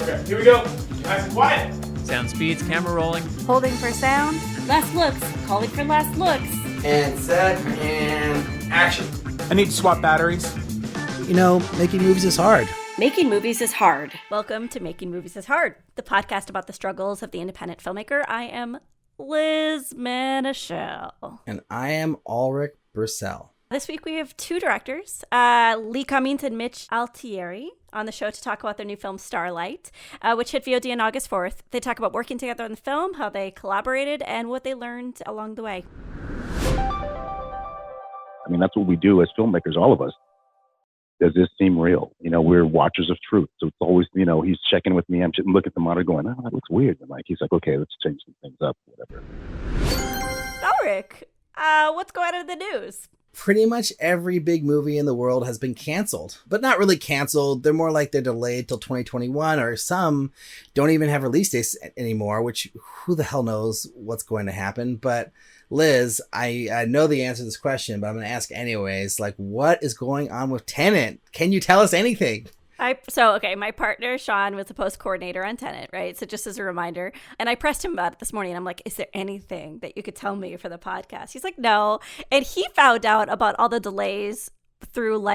Okay, here we go. Nice and quiet. Sound speeds, camera rolling. Holding for sound. Last looks. Calling for last looks. And set and action. I need to swap batteries. You know, making movies is hard. Making movies is hard. Welcome to Making Movies is Hard, the podcast about the struggles of the independent filmmaker. I am Liz Manischel. And I am Alrik Bursell. This week we have two directors, Cummings and Mitch Altieri, on the show to talk about their new film Starlight, which hit VOD on August 4th. They talk about working together on the film, how they collaborated, and what they learned along the way. I mean, that's what we do as filmmakers, all of us. Does this seem real? You know, we're watchers of truth. So it's always, you know, he's checking with me. I'm sitting looking at the monitor going, oh, that looks weird. And he's like, okay, let's change some things up, whatever. Alrik, what's going on in the news? Pretty much every big movie in the world has been canceled, but not really canceled. They're more like they're delayed till 2021, or some don't even have release dates anymore, which who the hell knows what's going to happen. But Liz, I know the answer to this question, but I'm going to ask anyways, like, what is going on with Tenet? Can you tell us anything? My partner, Sean, was the post coordinator on Tenet, right? So just as a reminder, and I pressed him about it this morning. I'm like, is there anything that you could tell me for the podcast? He's like, no. And he found out about all the delays through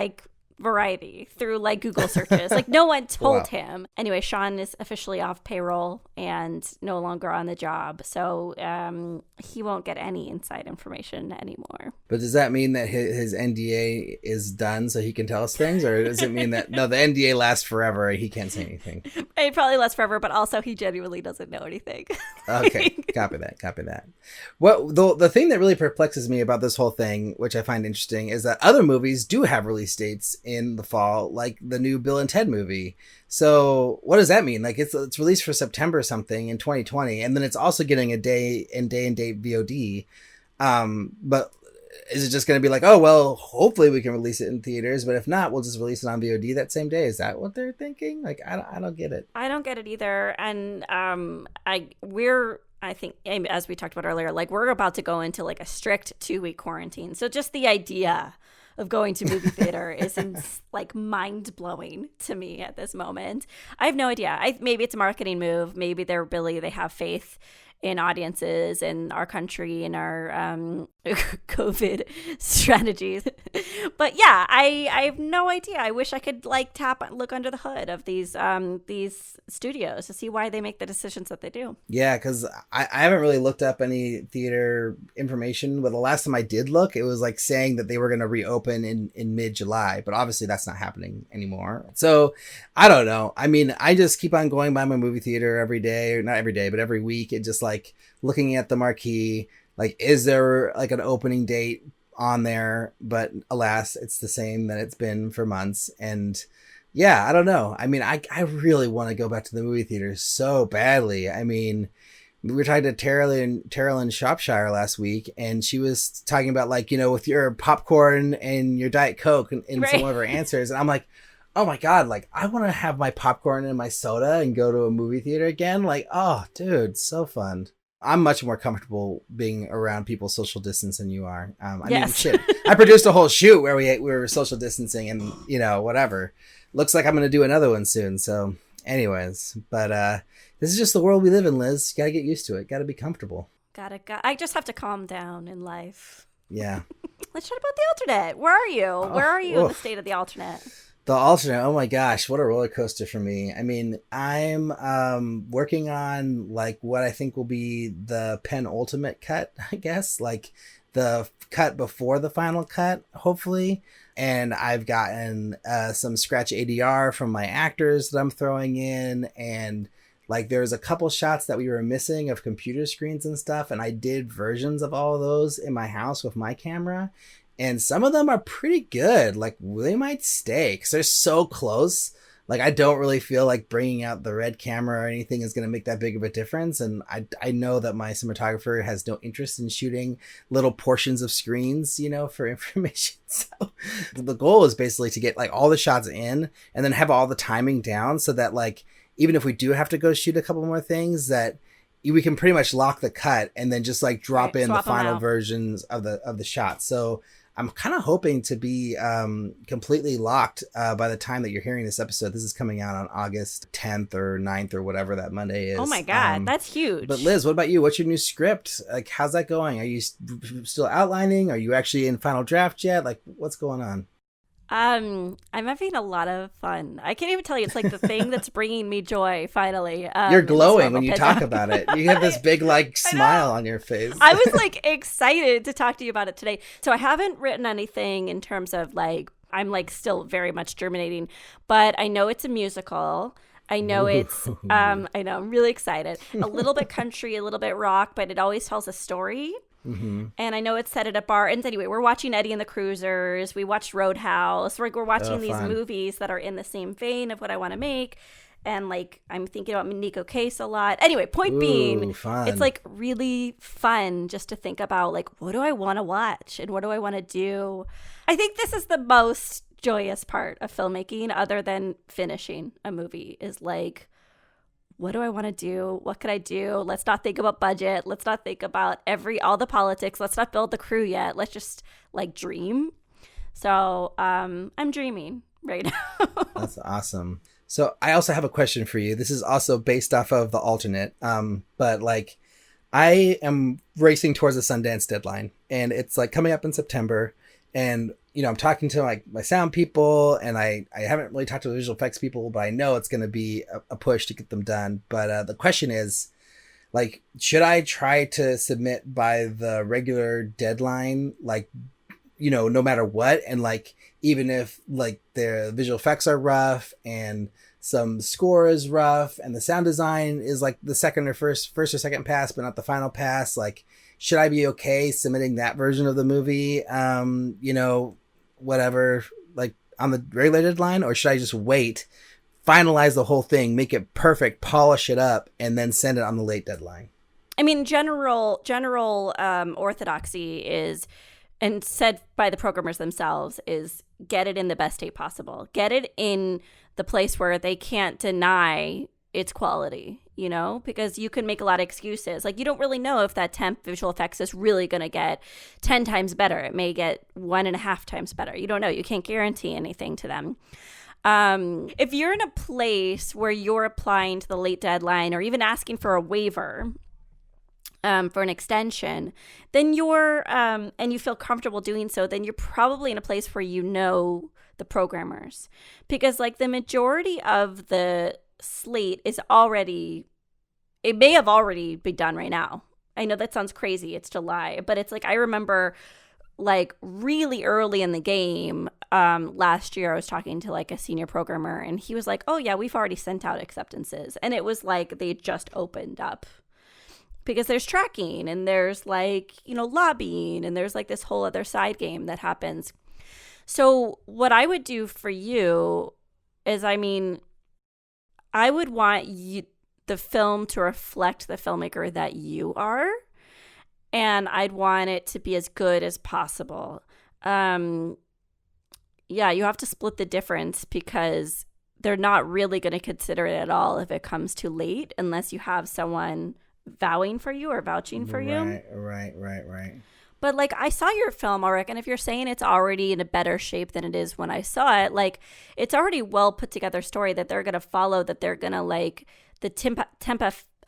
Variety, through Google searches. No one told him. Anyway, Sean is officially off payroll and no longer on the job. So he won't get any inside information anymore. But does that mean that his NDA is done so he can tell us things? Or does it mean that, no, the NDA lasts forever and he can't say anything? It probably lasts forever, but also he genuinely doesn't know anything. Okay, copy that. Well, the thing that really perplexes me about this whole thing, which I find interesting, is that other movies do have release dates in the fall, like the new Bill and Ted movie. So what does that mean? It's released for September something in 2020, and then it's also getting a day and date VOD. But is it just going to be like, oh, well, hopefully we can release it in theaters, but if not, we'll just release it on VOD that same day? Is that what they're thinking? I don't get it. I don't get it either. And I think, as we talked about earlier, we're about to go into a strict 2-week quarantine. So just the idea of going to movie theater is mind-blowing to me at this moment. I have no idea. Maybe it's a marketing move. Maybe they have faith in audiences in our country and our COVID strategies. But yeah, I have no idea. I wish I could look under the hood of these studios to see why they make the decisions that they do. Yeah, because I haven't really looked up any theater information, but the last time I did look, it was saying that they were going to reopen in mid-July, but obviously that's not happening anymore. So I don't know. I mean, I just keep on going by my movie theater every day, or not every day, but every week, and just looking at the marquee, is there an opening date on there? But alas, it's the same that it's been for months. And yeah, I don't know. I mean, I really want to go back to the movie theater so badly. I mean, we were talking to Terrell in Shropshire last week, and she was talking about with your popcorn and your Diet Coke in right. Some of her answers. And I'm like, oh my God, I want to have my popcorn and my soda and go to a movie theater again. Oh, dude, so fun. I'm much more comfortable being around people social distance than you are. Yes. I produced a whole shoot where we were social distancing and, whatever. Looks like I'm going to do another one soon. So anyways, but this is just the world we live in, Liz. You got to get used to it. Got to be comfortable. I just have to calm down in life. Yeah. Let's chat about the alternate. Where are you? Where are you in the state of the alternate? The alternate, oh my gosh, what a roller coaster for me. I mean, I'm working on what I think will be the penultimate cut, I guess, the cut before the final cut, hopefully. And I've gotten some scratch ADR from my actors that I'm throwing in, and there's a couple shots that we were missing of computer screens and stuff, and I did versions of all of those in my house with my camera. And some of them are pretty good. They might stay because they're so close. I don't really feel like bringing out the red camera or anything is going to make that big of a difference. And I know that my cinematographer has no interest in shooting little portions of screens, for information. So the goal is basically to get all the shots in and then have all the timing down so that even if we do have to go shoot a couple more things, that we can pretty much lock the cut and then just drop in the final versions of the shots. So I'm kind of hoping to be completely locked by the time that you're hearing this episode. This is coming out on August 10th or 9th or whatever that Monday is. Oh my God, that's huge. But Liz, what about you? What's your new script? Like, how's that going? Are you still outlining? Are you actually in final draft yet? Like, what's going on? I'm having a lot of fun. I can't even tell you. It's like the thing that's bringing me joy, finally. You're glowing when you talk about it. You have this big, like, smile on your face. I was, like, excited to talk to you about it today. So I haven't written anything in terms of, like, I'm, like, still very much germinating. But I know it's a musical. I know it's, I know, I'm really excited. A little bit country, a little bit rock, but it always tells a story. Mm-hmm. And I know it's set at a bar. And anyway, we're watching Eddie and the Cruisers. We watched Roadhouse. We're watching these movies that are in the same vein of what I want to make. And like, I'm thinking about Nico Case a lot. Anyway, point being, fun. It's like really fun just to think about like, what do I want to watch and what do I want to do? I think this is the most joyous part of filmmaking other than finishing a movie is like, what do I want to do? What could I do? Let's not think about budget. Let's not think about all the politics. Let's not build the crew yet. Let's just like dream. So I'm dreaming right now. That's awesome. So I also have a question for you. This is also based off of the alternate. But like I am racing towards the Sundance deadline and it's like coming up in September. And, you know, I'm talking to like my sound people and I haven't really talked to the visual effects people, but I know it's going to be a push to get them done. But the question is, like, should I try to submit by the regular deadline, like, you know, no matter what? And like, even if like the visual effects are rough and some score is rough and the sound design is like the first or second pass, but not the final pass, like, should I be okay submitting that version of the movie, you know, whatever, like on the regular deadline, or should I just wait, finalize the whole thing, make it perfect, polish it up, and then send it on the late deadline? I mean, general orthodoxy is, and said by the programmers themselves, is get it in the best state possible. Get it in the place where they can't deny its quality, you know, because you can make a lot of excuses. Like, you don't really know if that temp visual effects is really going to get 10 times better. It may get 1.5 times better. You don't know. You can't guarantee anything to them. If you're in a place where you're applying to the late deadline or even asking for a waiver for an extension, then you're, and you feel comfortable doing so, then you're probably in a place where you know the programmers. Because like the majority of the slate is already, it may have already been done right now. I know that sounds crazy, it's July, but it's like I remember like really early in the game last year I was talking to like a senior programmer and he was like, oh yeah, we've already sent out acceptances. And it was like they just opened up because there's tracking and there's like, you know, lobbying and there's like this whole other side game that happens. So what I would do for you is, I mean, I would want the film to reflect the filmmaker that you are, and I'd want it to be as good as possible. Yeah, you have to split the difference because they're not really going to consider it at all if it comes too late unless you have someone vouching for you. Right. But, like, I saw your film, Alrik, and if you're saying it's already in a better shape than it is when I saw it, like, it's already well put together story that they're going to follow, that they're going to, like, the temp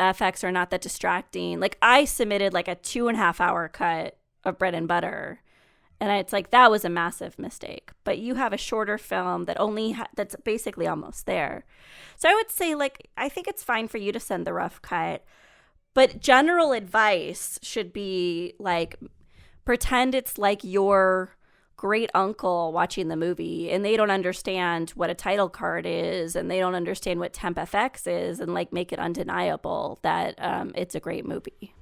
effects are not that distracting. Like, I submitted, like, a 2.5-hour cut of Bread and Butter, and it's like, that was a massive mistake. But you have a shorter film that only that's basically almost there. So I would say, like, I think it's fine for you to send the rough cut, but general advice should be, like, pretend it's like your great uncle watching the movie and they don't understand what a title card is and they don't understand what temp FX is, and like make it undeniable that it's a great movie.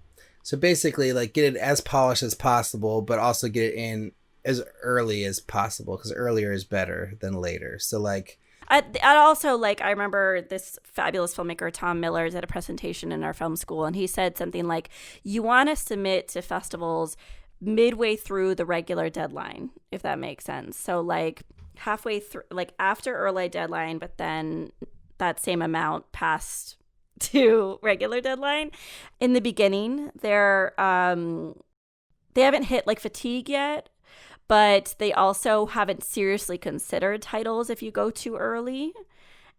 So basically, like, get it as polished as possible, but also get it in as early as possible because earlier is better than later. So like, I also, like, I remember this fabulous filmmaker, Tom Miller, did a presentation in our film school, and he said something like, you want to submit to festivals midway through the regular deadline, if that makes sense. So like halfway through, like after early deadline, but then that same amount passed to regular deadline. In the beginning, they haven't hit like fatigue yet, but they also haven't seriously considered titles if you go too early.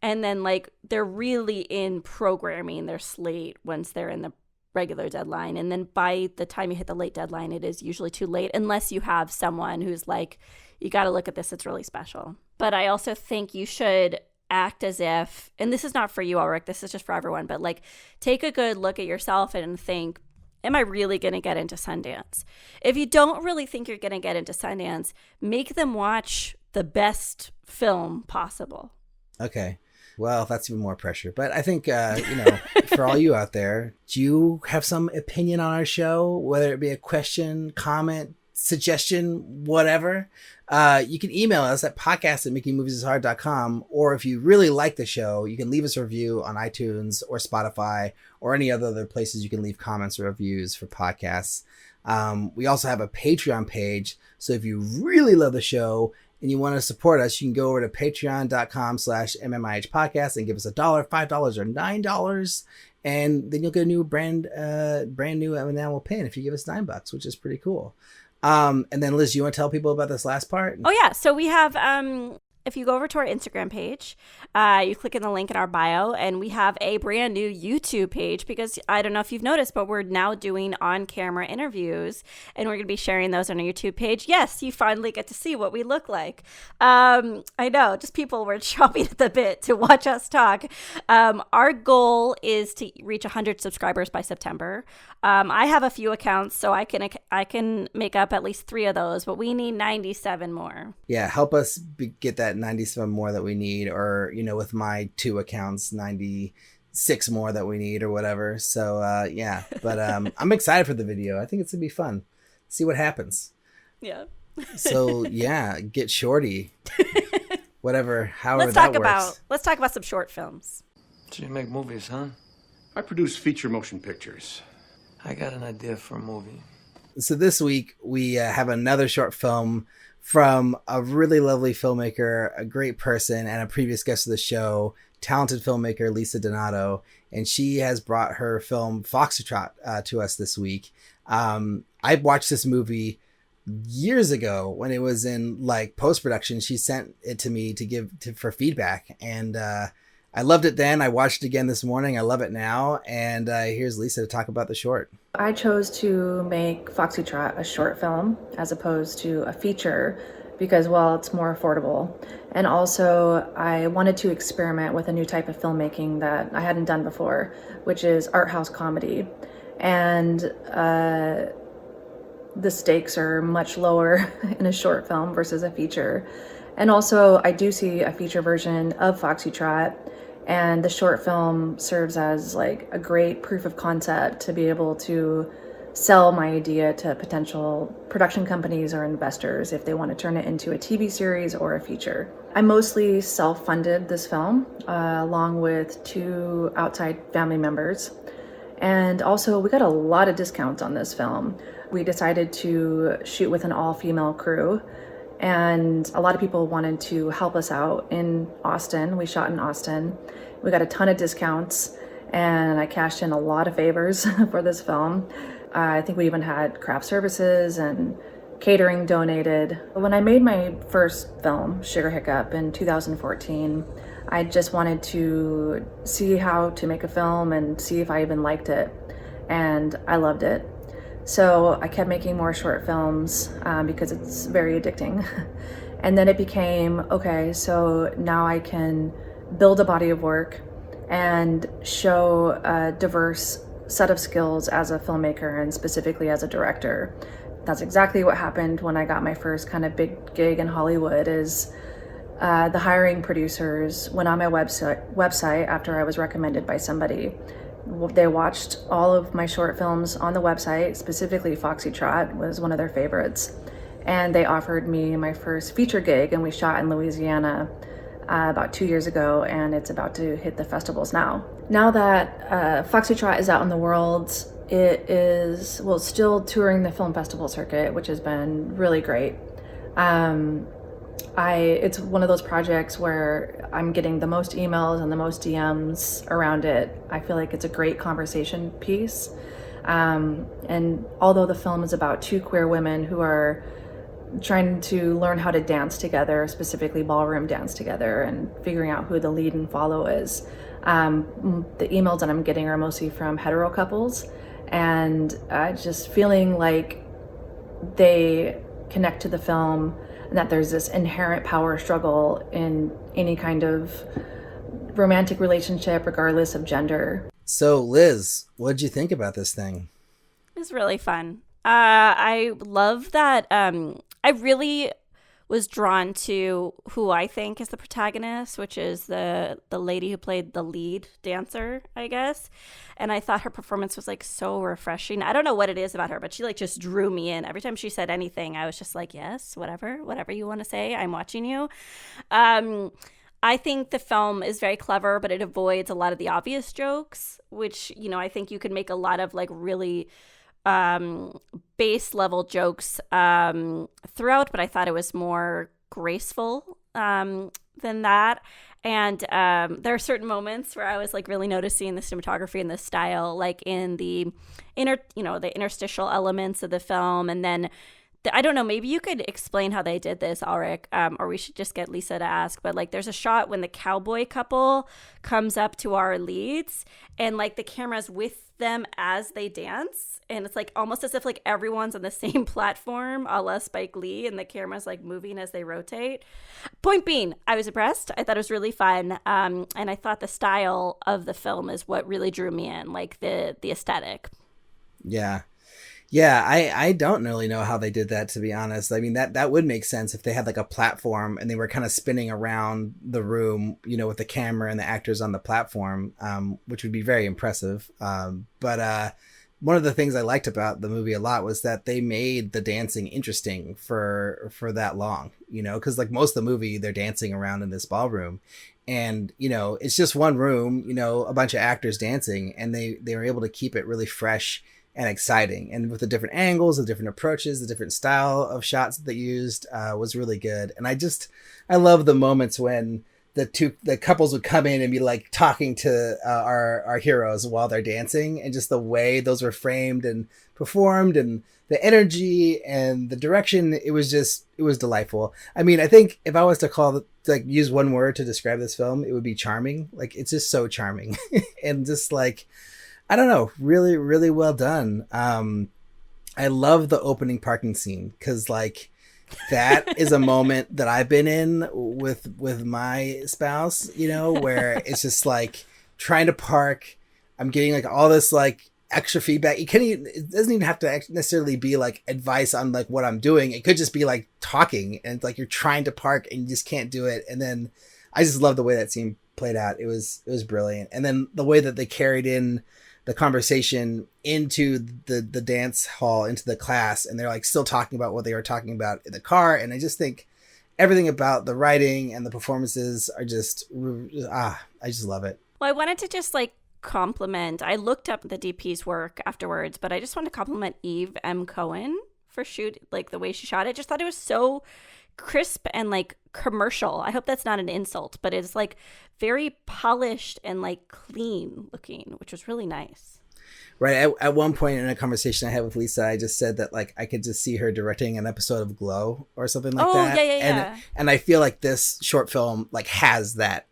And then like they're really in programming their slate once they're in the regular deadline. And then by the time you hit the late deadline, it is usually too late unless you have someone who's like, you got to look at this. It's really special. But I also think you should act as if, and this is not for you, Alrik, this is just for everyone, but like take a good look at yourself and think, am I really going to get into Sundance? If you don't really think you're going to get into Sundance, make them watch the best film possible. Okay. Well, that's even more pressure. But I think, for all you out there, do you have some opinion on our show, whether it be a question, comment, suggestion, whatever? You can email us at podcast@makingmoviesishard.com. Or if you really like the show, you can leave us a review on iTunes or Spotify or any other places you can leave comments or reviews for podcasts. We also have a Patreon page. So if you really love the show and you want to support us, you can go over to patreon.com/MMIH podcast and give us $1, $5, or $9. And then you'll get a new brand new enamel pin if you give us $9, which is pretty cool. And then Liz, you want to tell people about this last part? Oh yeah. So we have, if you go over to our Instagram page, you click in the link in our bio, and we have a brand new YouTube page because I don't know if you've noticed, but we're now doing on-camera interviews, and we're going to be sharing those on our YouTube page. Yes, you finally get to see what we look like. I know, just people were chomping at the bit to watch us talk. Our goal is to reach 100 subscribers by September. I have a few accounts, so I can make up at least 3 of those, but we need 97 more. Yeah, help us get that 97 more that we need, or with my 2 accounts, 96 more that we need, or whatever. So yeah, but I'm excited for the video. I think it's gonna be fun. See what happens. Yeah. So yeah, get shorty. However that works. Let's talk about some short films. So you make movies, huh? I produce feature motion pictures. I got an idea for a movie. So this week we have another short film from a really lovely filmmaker, a great person, and a previous guest of the show, talented filmmaker Lisa Donato. And she has brought her film Foxtrot to us this week. I watched this movie years ago when it was in like post-production. She sent it to me for feedback. And I loved it then. I watched it again this morning. I love it now. And here's Lisa to talk about the short. I chose to make Foxtrot a short film as opposed to a feature because, well, it's more affordable. And also, I wanted to experiment with a new type of filmmaking that I hadn't done before, which is art house comedy. And the stakes are much lower in a short film versus a feature. And also, I do see a feature version of Foxtrot, and the short film serves as like a great proof of concept to be able to sell my idea to potential production companies or investors if they want to turn it into a TV series or a feature. I mostly self-funded this film along with 2 outside family members. And also we got a lot of discounts on this film. We decided to shoot with an all-female crew, and a lot of people wanted to help us out in Austin. We shot in Austin. We got a ton of discounts, and I cashed in a lot of favors for this film. I think we even had craft services and catering donated. When I made my first film, Sugar Hiccup, in 2014, I just wanted to see how to make a film and see if I even liked it. And I loved it. So I kept making more short films because it's very addicting. And then it became, okay, so now I can build a body of work and show a diverse set of skills as a filmmaker and specifically as a director. That's exactly what happened when I got my first kind of big gig in Hollywood. Is the hiring producers went on my website after I was recommended by somebody. They watched all of my short films on the website, specifically Foxtrot was one of their favorites. And they offered me my first feature gig, and we shot in Louisiana about 2 years ago, and it's about to hit the festivals now. Now that Foxtrot is out in the world, it is, well, still touring the film festival circuit, which has been really great. It's one of those projects where I'm getting the most emails and the most DMs around it. I feel like it's a great conversation piece. And although the film is about 2 queer women who are trying to learn how to dance together, specifically ballroom dance together, and figuring out who the lead and follow is. The emails that I'm getting are mostly from hetero couples, and just feeling like they connect to the film, and that there's this inherent power struggle in any kind of romantic relationship, regardless of gender. So, Liz, what'd you think about this thing? It was really fun. I love that. I really was drawn to who I think is the protagonist, which is the lady who played the lead dancer, I guess. And I thought her performance was like so refreshing. I don't know what it is about her, but she like just drew me in. Every time she said anything, I was just like, yes, whatever you want to say, I'm watching you. I think the film is very clever, but it avoids a lot of the obvious jokes, which, you know, I think you could make a lot of like really base level jokes throughout, but I thought it was more graceful than that. And there are certain moments where I was like really noticing the cinematography and the style, like in the the interstitial elements of the film. And then I don't know, maybe you could explain how they did this, Alrik, or we should just get Lisa to ask. But like there's a shot when the cowboy couple comes up to our leads and like the camera's with them as they dance. And it's like almost as if like everyone's on the same platform, a la Spike Lee, and the camera's like moving as they rotate. Point being, I was impressed. I thought it was really fun. And I thought the style of the film is what really drew me in, like the aesthetic. Yeah. Yeah, I don't really know how they did that, to be honest. I mean, that would make sense if they had like a platform and they were kind of spinning around the room, you know, with the camera and the actors on the platform, which would be very impressive. But one of the things I liked about the movie a lot was that they made the dancing interesting for that long, you know, because like most of the movie, they're dancing around in this ballroom. And, you know, it's just one room, you know, a bunch of actors dancing, and they were able to keep it really fresh and exciting, and with the different angles, the different approaches, the different style of shots that they used was really good. And I love the moments when the couples would come in and be like talking to our heroes while they're dancing, and just the way those were framed and performed, and the energy and the direction, it was delightful. I mean, I think if I was to use one word to describe this film, it would be charming. Like, it's just so charming and just like, I don't know, really, really well done. I love the opening parking scene, because like that is a moment that I've been in with my spouse, you know, where it's just like trying to park. I'm getting like all this like extra feedback. It doesn't even have to necessarily be like advice on like what I'm doing. It could just be like talking, and like you're trying to park and you just can't do it. And then I just love the way that scene played out. It was brilliant. And then the way that they carried in the conversation into the dance hall, into the class, and they're like still talking about what they were talking about in the car. And I just think everything about the writing and the performances are just, I just love it. Well, I wanted to just like compliment, I looked up the DP's work afterwards, but I just want to compliment Eve M. Cohen for like the way she shot it. Just thought it was so crisp and like commercial. I hope that's not an insult, but it's like very polished and like clean looking, which was really nice. Right. At one point in a conversation I had with Lisa, I just said that like I could just see her directing an episode of Glow or something like that. Yeah. And I feel like this short film like has that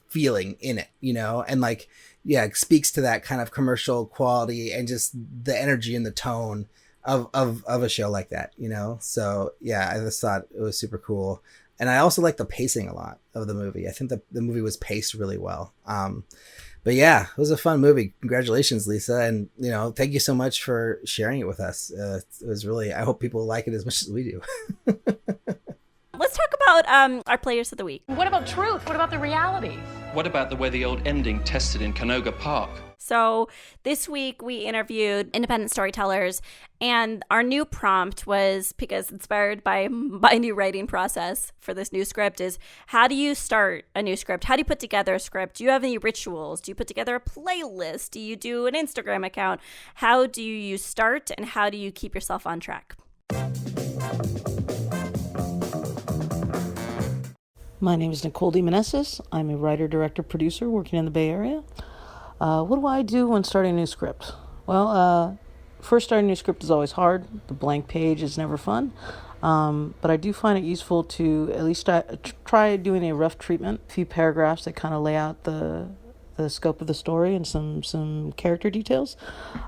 feeling in it, you know, and like, yeah, it speaks to that kind of commercial quality and just the energy and the tone of a show like that, you know? So yeah, I just thought it was super cool. And I also like the pacing a lot of the movie. I think the movie was paced really well. But yeah, it was a fun movie. Congratulations, Lisa. And, you know, thank you so much for sharing it with us. It was really, I hope people like it as much as we do. Let's talk about our players of the week. What about truth? What about the reality? What about the way the old ending tested in Canoga Park? So this week we interviewed independent storytellers, and our new prompt was, because inspired by my new writing process for this new script, is how do you start a new script? How do you put together a script? Do you have any rituals? Do you put together a playlist? Do you do an Instagram account? How do you start, and how do you keep yourself on track? My name is Nicole DeMenesis. I'm a writer, director, producer working in the Bay Area. What do I do when starting a new script? Well, first starting a new script is always hard. The blank page is never fun. But I do find it useful to at least try doing a rough treatment, a few paragraphs that kind of lay out the scope of the story and some character details.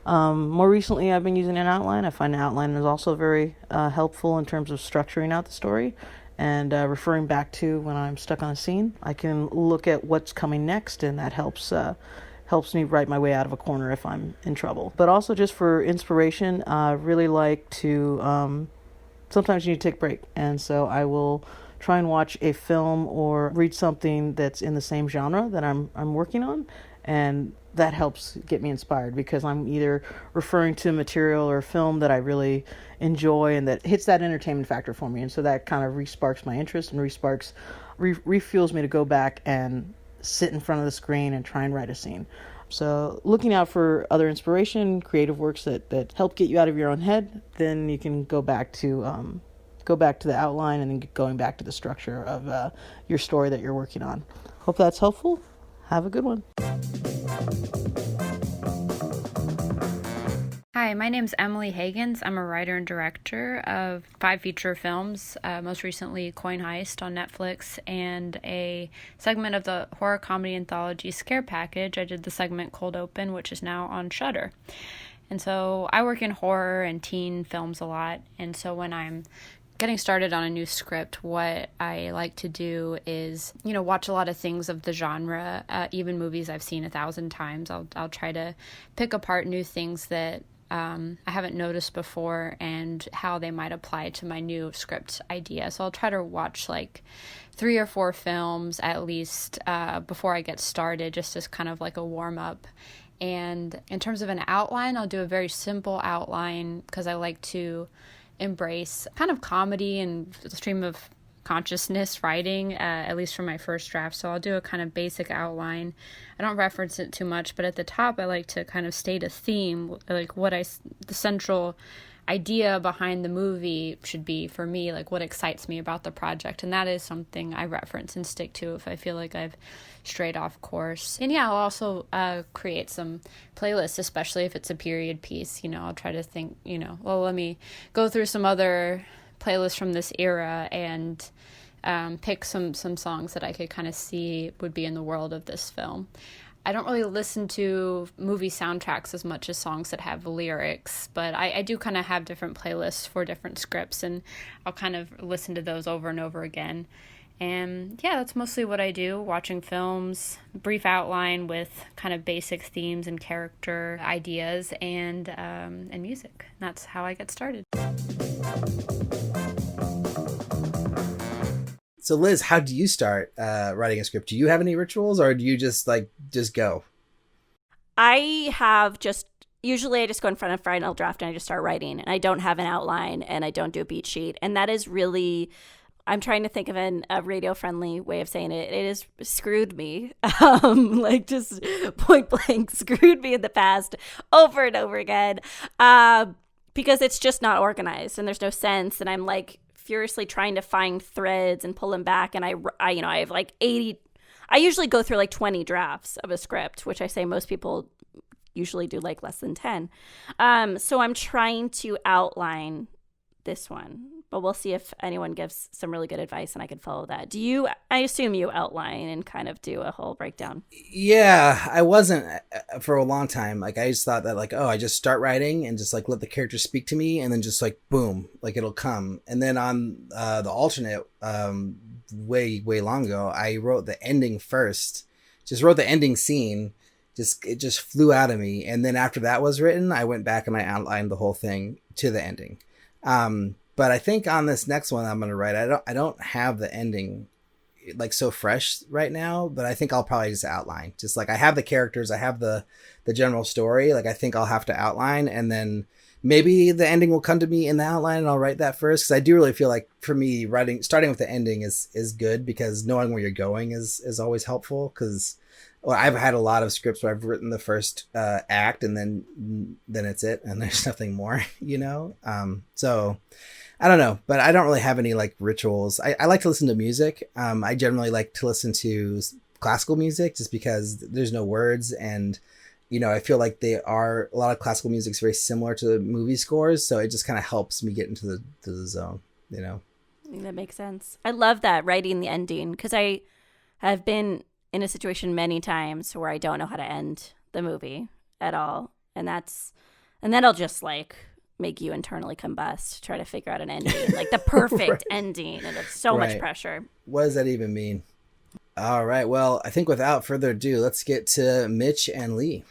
More recently, I've been using an outline. I find an outline is also very helpful in terms of structuring out the story and referring back to when I'm stuck on a scene. I can look at what's coming next, and that helps me write my way out of a corner if I'm in trouble. But also just for inspiration, I really like to, sometimes you need to take a break. And so I will try and watch a film or read something that's in the same genre that I'm working on. And that helps get me inspired because I'm either referring to material or film that I really enjoy and that hits that entertainment factor for me. And so that kind of resparks my interest and refuels me to go back and sit in front of the screen and try and write a scene. So looking out for other inspiration, creative works that help get you out of your own head, then you can go back to the outline and then going back to the structure of your story that you're working on. Hope that's helpful. Have a good one. Hi, my name's Emily Hagans. I'm a writer and director of 5 feature films, most recently Coin Heist on Netflix, and a segment of the horror comedy anthology Scare Package. I did the segment Cold Open, which is now on Shudder. And so I work in horror and teen films a lot, and so when I'm getting started on a new script, what I like to do is, watch a lot of things of the genre, even movies I've seen 1,000 times. I'll try to pick apart new things that I haven't noticed before and how they might apply to my new script idea. So I'll try to watch like 3 or 4 films at least before I get started, just as kind of like a warm up. And in terms of an outline, I'll do a very simple outline because I like to embrace kind of comedy and stream of consciousness writing, at least for my first draft. So I'll do a kind of basic outline. I don't reference it too much, but at the top I like to kind of state a theme, like the central idea behind the movie should be for me, like what excites me about the project. And that is something I reference and stick to if I feel like I've strayed off course. And yeah, I'll also create some playlists, especially if it's a period piece. I'll try to think, let me go through some other playlists from this era and pick some songs that I could kind of see would be in the world of this film. I don't really listen to movie soundtracks as much as songs that have lyrics, but I do kind of have different playlists for different scripts, and I'll kind of listen to those over and over again. And yeah, that's mostly what I do, watching films, brief outline with kind of basic themes and character ideas and music. That's how I get started. So Liz, how do you start writing a script? Do you have any rituals, or do you just go? Usually I just go in front of final draft and I just start writing, and I don't have an outline and I don't do a beat sheet. And that is really, I'm trying to think of a radio-friendly way of saying it. It has screwed me, like just point blank screwed me in the past over and over again, because it's just not organized and there's no sense. And I'm like furiously trying to find threads and pull them back. And I have like 80, I usually go through like 20 drafts of a script, which I say most people usually do like less than 10. So I'm trying to outline this one, but we'll see if anyone gives some really good advice and I can follow that. I assume you outline and kind of do a whole breakdown. Yeah, I wasn't for a long time. Like I just thought that I just start writing and just like let the characters speak to me and then just like, boom, like it'll come. And then on the alternate, way long ago, I wrote the ending first, just wrote the ending scene. It just flew out of me. And then after that was written, I went back and I outlined the whole thing to the ending. But I think on this next one I'm going to write, I don't have the ending like so fresh right now, but I think I'll probably just outline. Just like I have the characters, I have the general story. Like I think I'll have to outline, and then maybe the ending will come to me in the outline and I'll write that first. Cause I do really feel like for me starting with the ending is good, because knowing where you're going is always helpful. Cause I've had a lot of scripts where I've written the first act and then it's it and there's nothing more, so I don't know, but I don't really have any like rituals. I like to listen to music. I generally like to listen to classical music just because there's no words, and I feel like a lot of classical music is very similar to movie scores, so it just kind of helps me get into the zone. you know. I think that makes sense. I love that, writing the ending, because I have been in a situation many times where I don't know how to end the movie at all, and that'll just like make you internally combust, try to figure out an ending, like the perfect Right. ending, and it's so much pressure. What does that even mean? All right, well, I think without further ado, let's get to Mitch and Lee.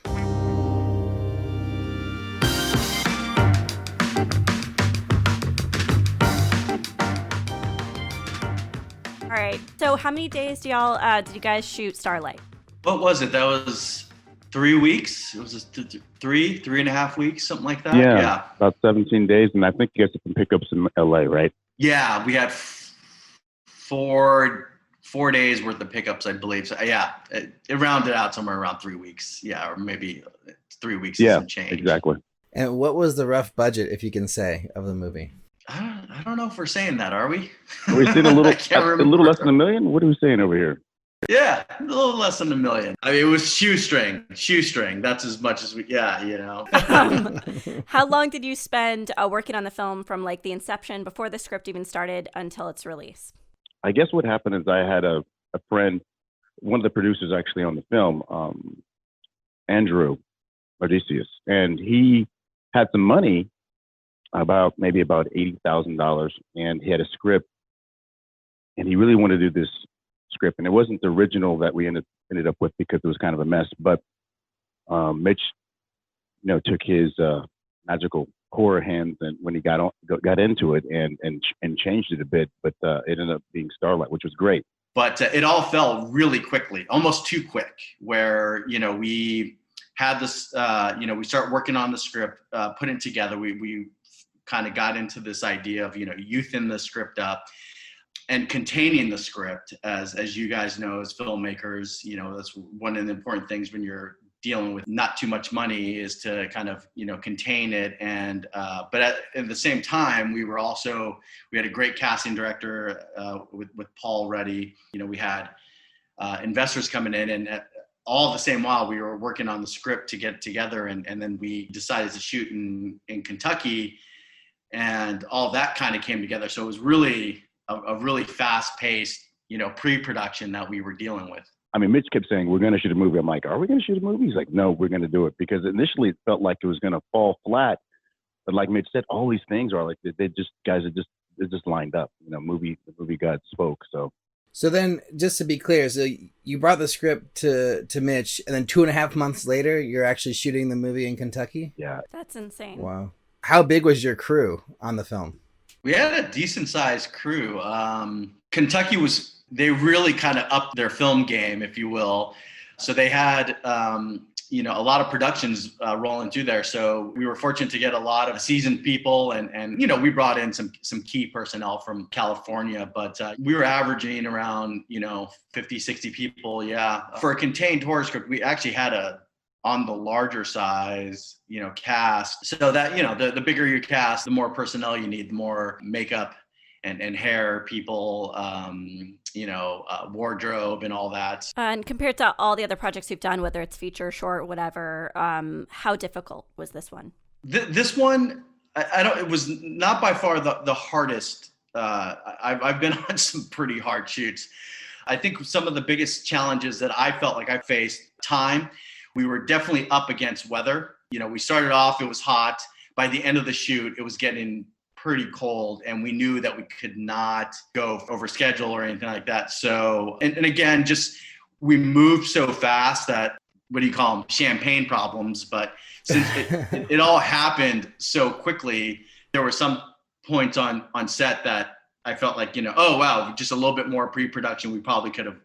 All right, so how many days did you guys shoot Starlight? What was it? That was 3 weeks. It was just 3.5 weeks, something like that. Yeah, about 17 days, and I think you guys have some pickups in LA, right? Yeah, we had 4 days worth of pickups, I believe. So yeah, it rounded out somewhere around 3 weeks. Yeah, or maybe 3 weeks and some change. Exactly. And what was the rough budget, if you can say, of the movie? I don't know if we're saying that, are we? Are we saying a little less than $1 million? What are we saying over here? Yeah, a little less than $1 million. I mean, it was shoestring. That's as much as we. Yeah, you know. How long did you spend working on the film from like the inception, before the script even started, until its release? I guess what happened is I had a friend, one of the producers actually on the film, Andrew Odysseus, and he had some money, maybe about $80,000, and he had a script, and he really wanted to do this script, and it wasn't the original that we ended up with because it was kind of a mess. But Mitch, took his magical horror hands, and when he got into it and changed it a bit, but it ended up being Starlight, which was great. But it all fell really quickly, almost too quick. Where we had this, we started working on the script, putting it together. We kind of got into this idea of youthing the script up and containing the script, as you guys know, as filmmakers, that's one of the important things when you're dealing with not too much money, is to kind of contain it. And but at the same time, we had a great casting director with Paul Ruddy. We had investors coming in, and all the same while we were working on the script to get together, and then we decided to shoot in Kentucky, and all that kind of came together. So it was really a really fast-paced, pre-production that we were dealing with. I mean, Mitch kept saying, we're going to shoot a movie. I'm like, are we going to shoot a movie? He's like, no, we're going to do it. Because initially it felt like it was going to fall flat. But like Mitch said, all these things are like, they're just lined up. The movie God spoke. So then, just to be clear, so you brought the script to Mitch, and then 2.5 months later, you're actually shooting the movie in Kentucky? Yeah. That's insane. Wow. How big was your crew on the film? We had a decent sized crew. Kentucky they really kind of upped their film game, if you will. So they had, a lot of productions rolling through there. So we were fortunate to get a lot of seasoned people, and we brought in some key personnel from California, but we were averaging around, 50, 60 people. Yeah. For a contained horror script, we actually had on the larger size, cast. So that, the bigger your cast, the more personnel you need, the more makeup and hair people, wardrobe and all that. And compared to all the other projects you've done, whether it's feature, short, whatever, how difficult was this one? This one, it was not by far the hardest. I've been on some pretty hard shoots. I think some of the biggest challenges that I felt like I faced, time. We were definitely up against weather. We started off, it was hot. By the end of the shoot, it was getting pretty cold, and we knew that we could not go over schedule or anything like that. So, and again, just we moved so fast that, what do you call them? Champagne problems. But since it all happened so quickly, there were some points on set that I felt like, oh, wow, just a little bit more pre-production, we probably could have,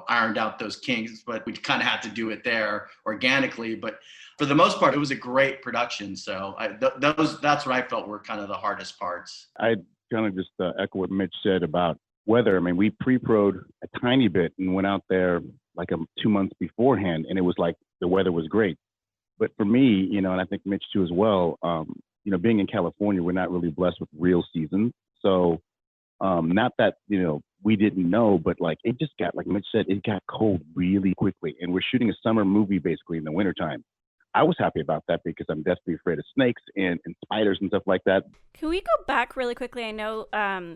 ironed out those kinks, but we kind of had to do it there organically. But for the most part, it was a great production. So that's what I felt were kind of the hardest parts. I kind of just echo what Mitch said about weather. I mean, we pre-pro'd a tiny bit and went out there like 2 months beforehand, and it was like the weather was great. But for me, and I think Mitch too as well, being in California, we're not really blessed with real seasons. So not that, we didn't know, but like it just got, like Mitch said, it got cold really quickly. And we're shooting a summer movie basically in the wintertime. I was happy about that because I'm desperately afraid of snakes and spiders and stuff like that. Can we go back really quickly? I know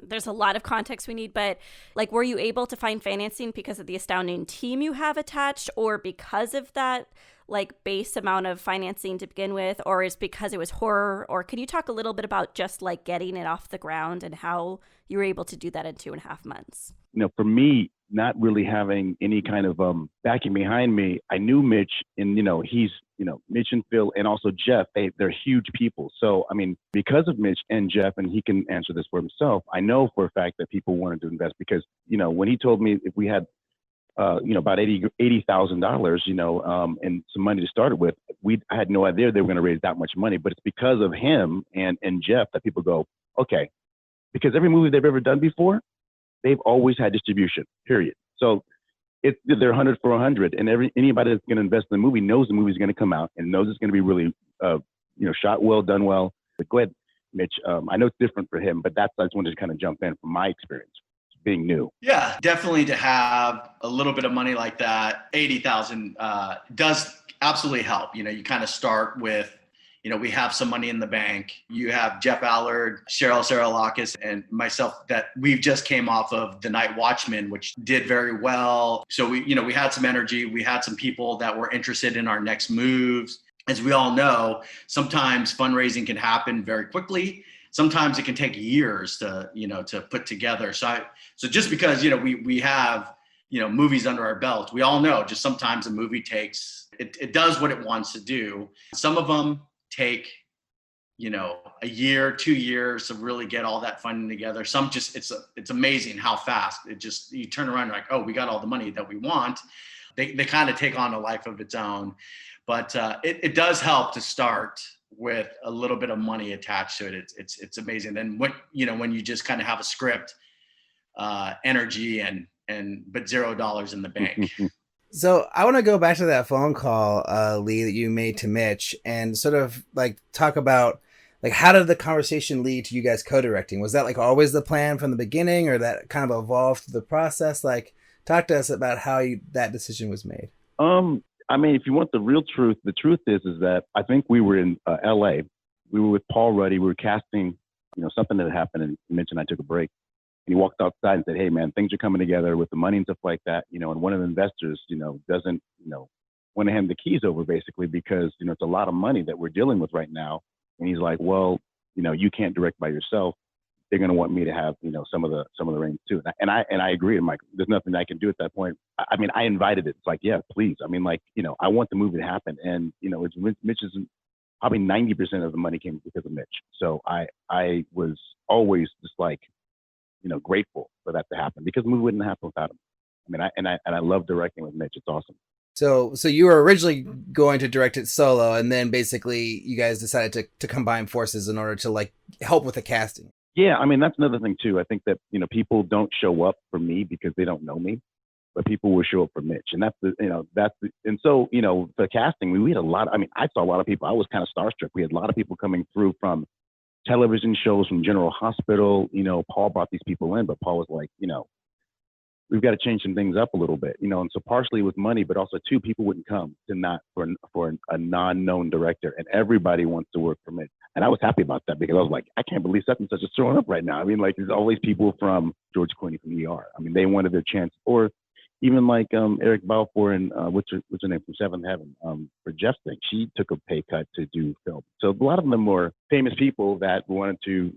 there's a lot of context we need, but like, were you able to find financing because of the astounding team you have attached, or because of that like base amount of financing to begin with, or is because it was horror? Or can you talk a little bit about just like getting it off the ground and how you were able to do that in 2.5 months? For me, not really having any kind of backing behind me, I knew Mitch, and he's Mitch and Phil, and also Jeff. They're huge people. So I mean, because of Mitch and Jeff, and he can answer this for himself, I know for a fact that people wanted to invest because when he told me if we had about $80,000, and some money to start it with, I had no idea they were going to raise that much money. But it's because of him and Jeff that people go, okay, because every movie they've ever done before, they've always had distribution, period. So they're 100 for 100, and anybody that's going to invest in the movie knows the movie's going to come out and knows it's going to be really, shot well, done well. But go ahead, Mitch. I know it's different for him, but I just wanted to kind of jump in from my experience being new. Yeah, definitely to have a little bit of money like that, 80,000 does absolutely help. You kind of start with, we have some money in the bank. You have Jeff Allard, Cheryl Saralakis, and myself that we've just came off of The Night Watchman, which did very well. So we had some energy. We had some people that were interested in our next moves. As we all know, sometimes fundraising can happen very quickly. Sometimes it can take years to put together. So just because, we have, movies under our belt, we all know just sometimes a movie it does what it wants to do. Some of them take, a year, 2 years to really get all that funding together. Some just, it's amazing how fast you turn around and like, oh, we got all the money that we want. They kind of take on a life of its own, but it does help to start with a little bit of money attached to it. It's amazing. Then when you just kind of have a script, energy but $0 in the bank. So I want to go back to that phone call, Lee, that you made to Mitch, and sort of like talk about like how did the conversation lead to you guys co-directing? Was that like always the plan from the beginning, or that kind of evolved through the process? Like, talk to us about how that decision was made. I mean, if you want the real truth, the truth is that I think we were in LA. We were with Paul Ruddy. We were casting, something that happened, and Mitch and I took a break. And he walked outside and said, hey, man, things are coming together with the money and stuff like that. And one of the investors, doesn't, want to hand the keys over basically because, it's a lot of money that we're dealing with right now. And he's like, well, you can't direct by yourself. They're going to want me to have, some of the reins too. And I agree. I'm like, there's nothing I can do at that point. I mean, I invited it. It's like, yeah, please. I mean, like, I want the movie to happen. And, it's Mitch's, probably 90% of the money came because of Mitch. So I was always just like, grateful for that to happen because the movie wouldn't happen without him. I mean, I love directing with Mitch. It's awesome. So you were originally going to direct it solo, and then basically you guys decided to combine forces in order to like help with the casting. Yeah, I mean, that's another thing too. I think that, people don't show up for me because they don't know me, but people will show up for Mitch. And and so, the casting, we had a lot, I saw a lot of people. I was kind of starstruck. We had a lot of people coming through from television shows, from General Hospital. Paul brought these people in, but Paul was like, we've got to change some things up a little bit, and so partially with money, but also too, people wouldn't come to not for a non-known director, and everybody wants to work for Mitch. And I was happy about that because I was like, I can't believe such and such is showing up right now. I mean, like, there's always people from George Clooney from ER. I mean, they wanted their chance, or even like Eric Balfour and what's her name from Seventh Heaven, for Jeff's thing. She took a pay cut to do film. So a lot of them were famous people that wanted to,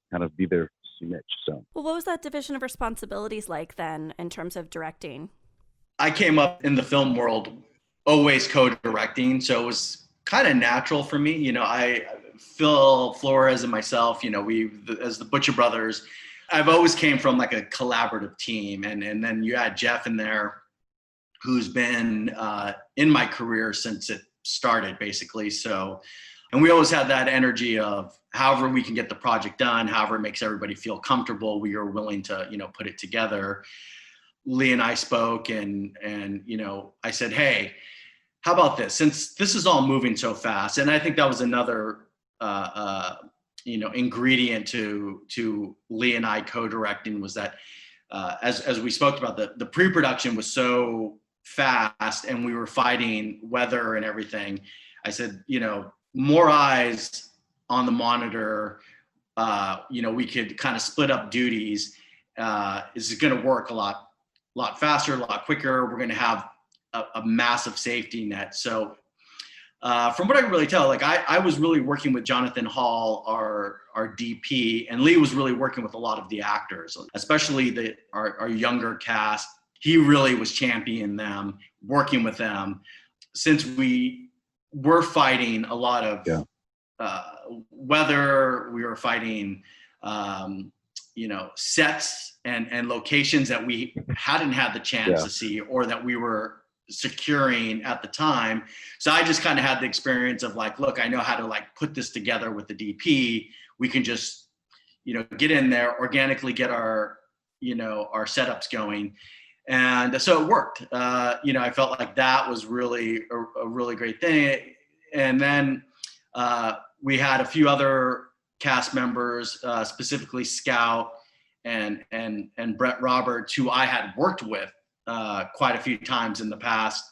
kind of be there to see Mitch. So, well, what was that division of responsibilities like then in terms of directing? I came up in the film world always co-directing, so it was kind of natural for me. Phil Flores and myself, as the Butcher Brothers, I've always came from like a collaborative team. And then you add Jeff in there, who's been in my career since it started, basically. So, and we always had that energy of however we can get the project done, however it makes everybody feel comfortable, we are willing to, put it together. Lee and I spoke and I said, hey, how about this? Since this is all moving so fast, and I think that was another ingredient to Lee and I co-directing was that as we spoke about, the pre-production was so fast and we were fighting weather and everything. I said, more eyes on the monitor, we could kind of split up duties. Is going to work a lot faster, a lot quicker. We're going to have a massive safety net. So from what I can really tell, like I was really working with Jonathan Hall, our DP, and Lee was really working with a lot of the actors, especially our younger cast. He really was championing them, working with them. Since we were fighting a lot of weather, we were fighting sets and locations that we hadn't had the chance to see or that we were securing at the time. So I just kind of had the experience of like, look, I know how to like put this together with the DP. We can just, get in there, organically get our setups going. And so it worked. I felt like that was really a really great thing. And then we had a few other cast members, specifically Scout and Brett Roberts, who I had worked with quite a few times in the past.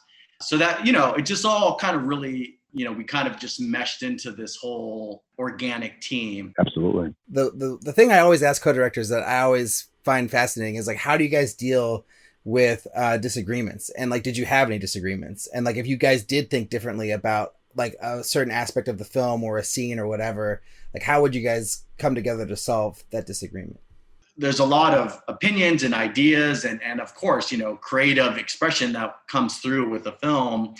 So that, it just all kind of really, we kind of just meshed into this whole organic team. Absolutely. The thing I always ask co-directors that I always find fascinating is like, how do you guys deal with disagreements? And like, did you have any disagreements? And like, if you guys did think differently about like a certain aspect of the film or a scene or whatever, like how would you guys come together to solve that disagreement? There's a lot of opinions and ideas and of course, creative expression that comes through with the film.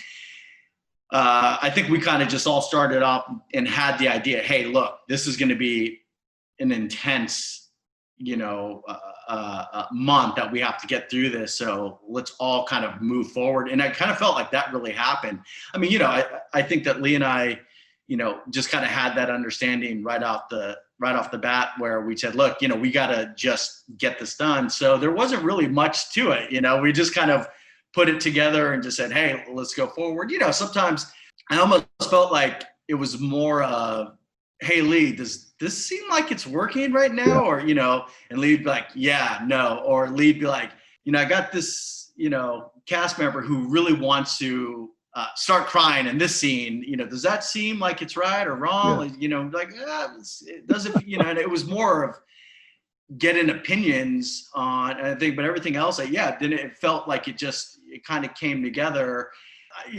I think we kind of just all started off and had the idea, hey, look, this is going to be an intense, month that we have to get through this. So let's all kind of move forward. And I kind of felt like that really happened. I mean, I think that Lee and I, just kind of had that understanding right off the bat where we said, look, we got to just get this done. So there wasn't really much to it. We just kind of put it together and just said, hey, let's go forward. Sometimes I almost felt like it was more of, hey, Lee, does this seem like it's working right now? Or, and Lee'd be like, yeah, no. Or Lee'd be like, I got this, cast member who really wants to start crying in this scene. Does that seem like it's right or wrong? It doesn't, and it was more of getting opinions on, I think, but everything else, then it felt like it kind of came together.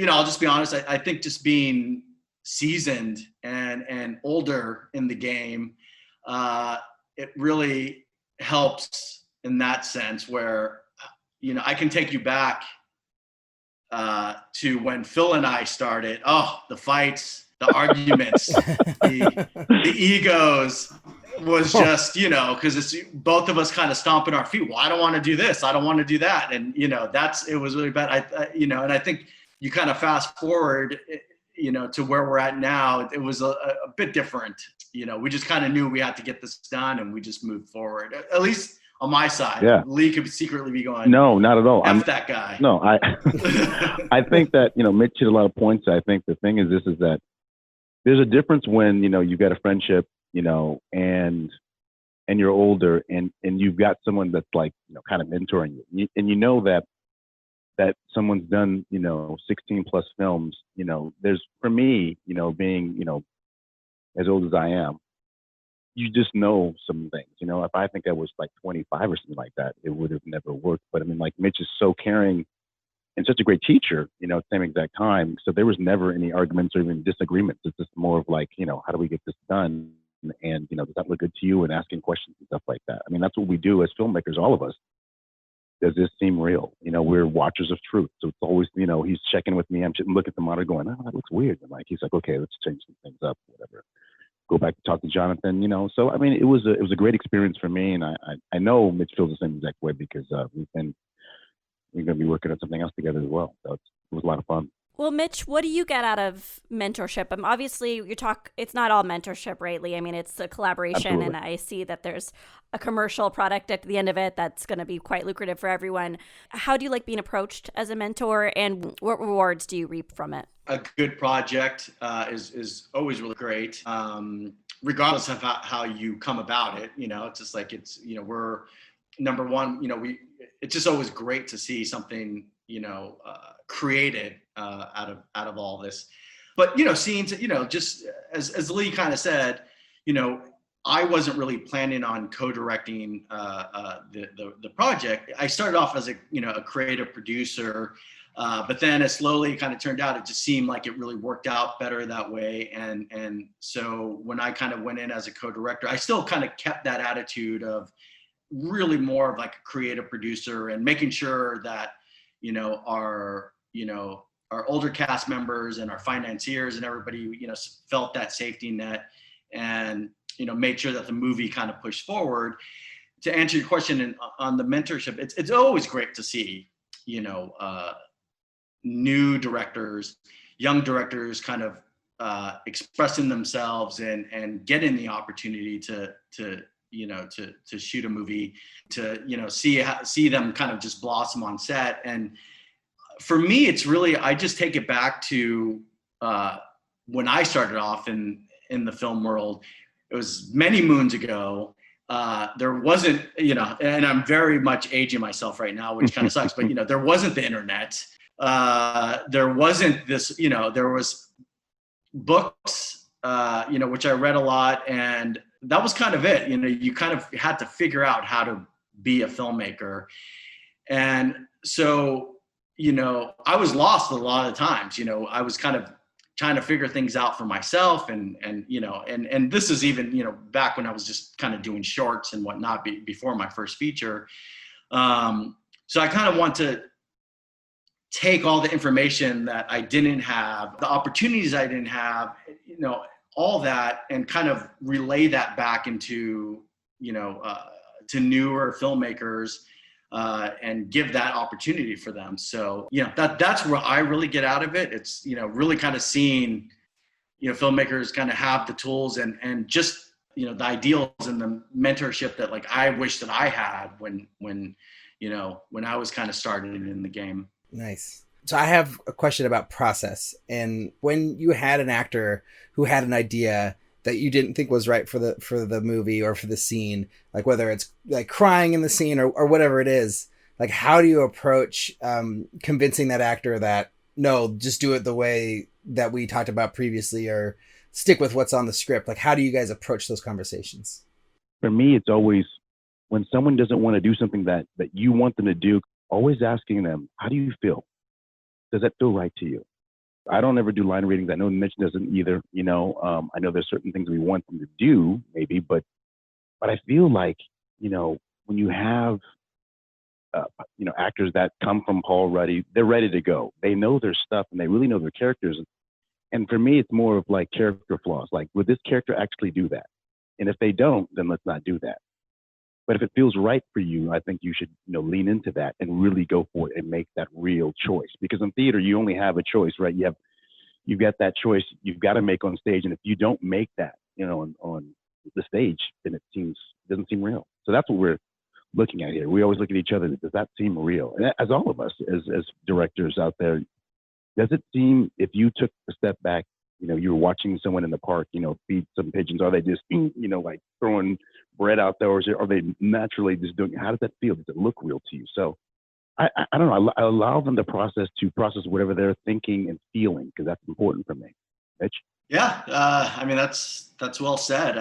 I'll just be honest. I think just being seasoned and older in the game, it really helps in that sense where, I can take you back to when Phil and I started. Oh, the fights, the arguments, the egos was just, because it's both of us kind of stomping our feet. Well, I don't want to do this. I don't want to do that. And, it was really bad. And I think you kind of fast forward, to where we're at now, it was a bit different. We just kind of knew we had to get this done and we just moved forward, at least on my side. Yeah. Lee could secretly be going, no, not at all. I'm that guy. No, I think that, Mitch hit a lot of points. I think the thing is that there's a difference when, you've got a friendship, and you're older and you've got someone that's like, kind of mentoring you. And you know that someone's done, 16 plus films, there's, for me, being, as old as I am, you just know some things, if I think I was like 25 or something like that, it would have never worked. But I mean, like Mitch is so caring and such a great teacher, at the same exact time. So there was never any arguments or even disagreements. It's just more of like, how do we get this done? And, does that look good to you? And asking questions and stuff like that. I mean, that's what we do as filmmakers, all of us. Does this seem real? We're watchers of truth. So it's always, he's checking with me. I'm looking at the monitor going, oh, that looks weird. And like, he's like, okay, let's change some things up, whatever. Go back to talk to Jonathan, So, I mean, it was a great experience for me. And I know Mitch feels the same exact way because we're going to be working on something else together as well. So it was a lot of fun. Well, Mitch, what do you get out of mentorship? Obviously, it's not all mentorship, right, Lee? I mean, it's a collaboration, Absolutely. And I see that there's a commercial product at the end of it that's going to be quite lucrative for everyone. How do you like being approached as a mentor, and what rewards do you reap from it? A good project is always really great, regardless of how you come about it. It's just like we're number one. It's just always great to see something created out of all this. But, scenes, just as Lee kind of said, I wasn't really planning on co-directing the project. I started off as a creative producer, but then it slowly kind of turned out, it just seemed like it really worked out better that way. And so when I kind of went in as a co-director, I still kind of kept that attitude of really more of like a creative producer and making sure that, our older cast members and our financiers and everybody, felt that safety net and, made sure that the movie kind of pushed forward. To answer your question on the mentorship, it's always great to see, new directors, young directors kind of expressing themselves and getting the opportunity to shoot a movie, to see them kind of just blossom on set. And for me, it's really, I just take it back to when I started off in the film world. It was many moons ago. There wasn't, and I'm very much aging myself right now, which kind of sucks, but, there wasn't the internet. There wasn't this, there was books, which I read a lot, and that was kind of it. You kind of had to figure out how to be a filmmaker. And so, I was lost a lot of times. I was kind of trying to figure things out for myself, and this is even, back when I was just kind of doing shorts and whatnot before my first feature. So I kind of want to take all the information that I didn't have, the opportunities I didn't have, all that, and kind of relay that back into, to newer filmmakers, and give that opportunity for them. So, that's where I really get out of it. It's, really kind of seeing, filmmakers kind of have the tools and just, the ideals and the mentorship that like I wish that I had when I was kind of starting in the game. Nice. So I have a question about process. And when you had an actor who had an idea that you didn't think was right for the movie or for the scene, like whether it's like crying in the scene or whatever it is, like how do you approach convincing that actor that, no, just do it the way that we talked about previously, or stick with what's on the script? Like, how do you guys approach those conversations? For me, it's always when someone doesn't want to do something that you want them to do, always asking them, how do you feel? Does that feel right to you? I don't ever do line readings. I know Mitch doesn't either. I know there's certain things we want them to do, maybe, but I feel like, when you have, actors that come from Paul Ruddy, they're ready to go. They know their stuff and they really know their characters. And for me, it's more of like character flaws. Like, would this character actually do that? And if they don't, then let's not do that. But if it feels right for you, I think you should, lean into that and really go for it and make that real choice. Because in theater, you only have a choice, right? You've got that choice you've got to make on stage. And if you don't make that, on the stage, then it doesn't seem real. So that's what we're looking at here. We always look at each other. Does that seem real? And as all of us, as directors out there, does it seem, if you took a step back, you were watching someone in the park, feed some pigeons, are they just, like throwing bread out there, or are they naturally just doing, how does that feel? Does it look real to you? So I don't know. I allow them to process whatever they're thinking and feeling, because that's important for me. Mitch? Yeah. That's well said.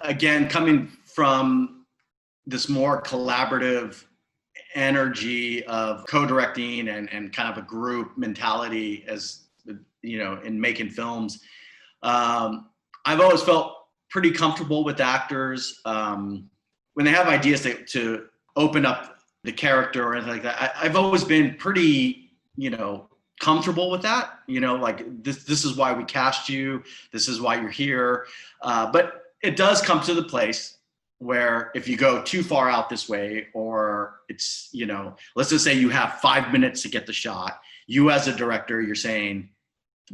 Again, coming from this more collaborative energy of co-directing and kind of a group mentality as, in making films, I've always felt pretty comfortable with actors when they have ideas to open up the character or anything like that. I've always been pretty, comfortable with that. Like this is why we cast you. This is why you're here. But it does come to the place where if you go too far out this way, or it's, let's just say you have 5 minutes to get the shot. You as a director, you're saying,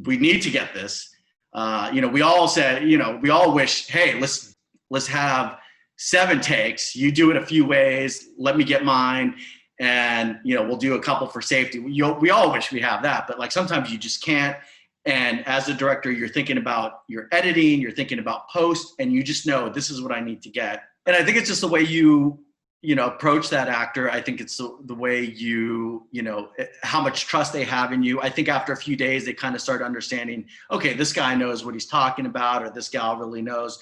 we need to get this. We all said, we all wish, hey, let's have 7 takes. You do it a few ways. Let me get mine. And, we'll do a couple for safety. We all wish we have that, but like sometimes you just can't. And as a director, you're thinking about your editing, you're thinking about post, and you just know this is what I need to get. And I think it's just the way you approach that actor. I think it's the way how much trust they have in you. I think after a few days, they kind of start understanding, okay, this guy knows what he's talking about, or this gal really knows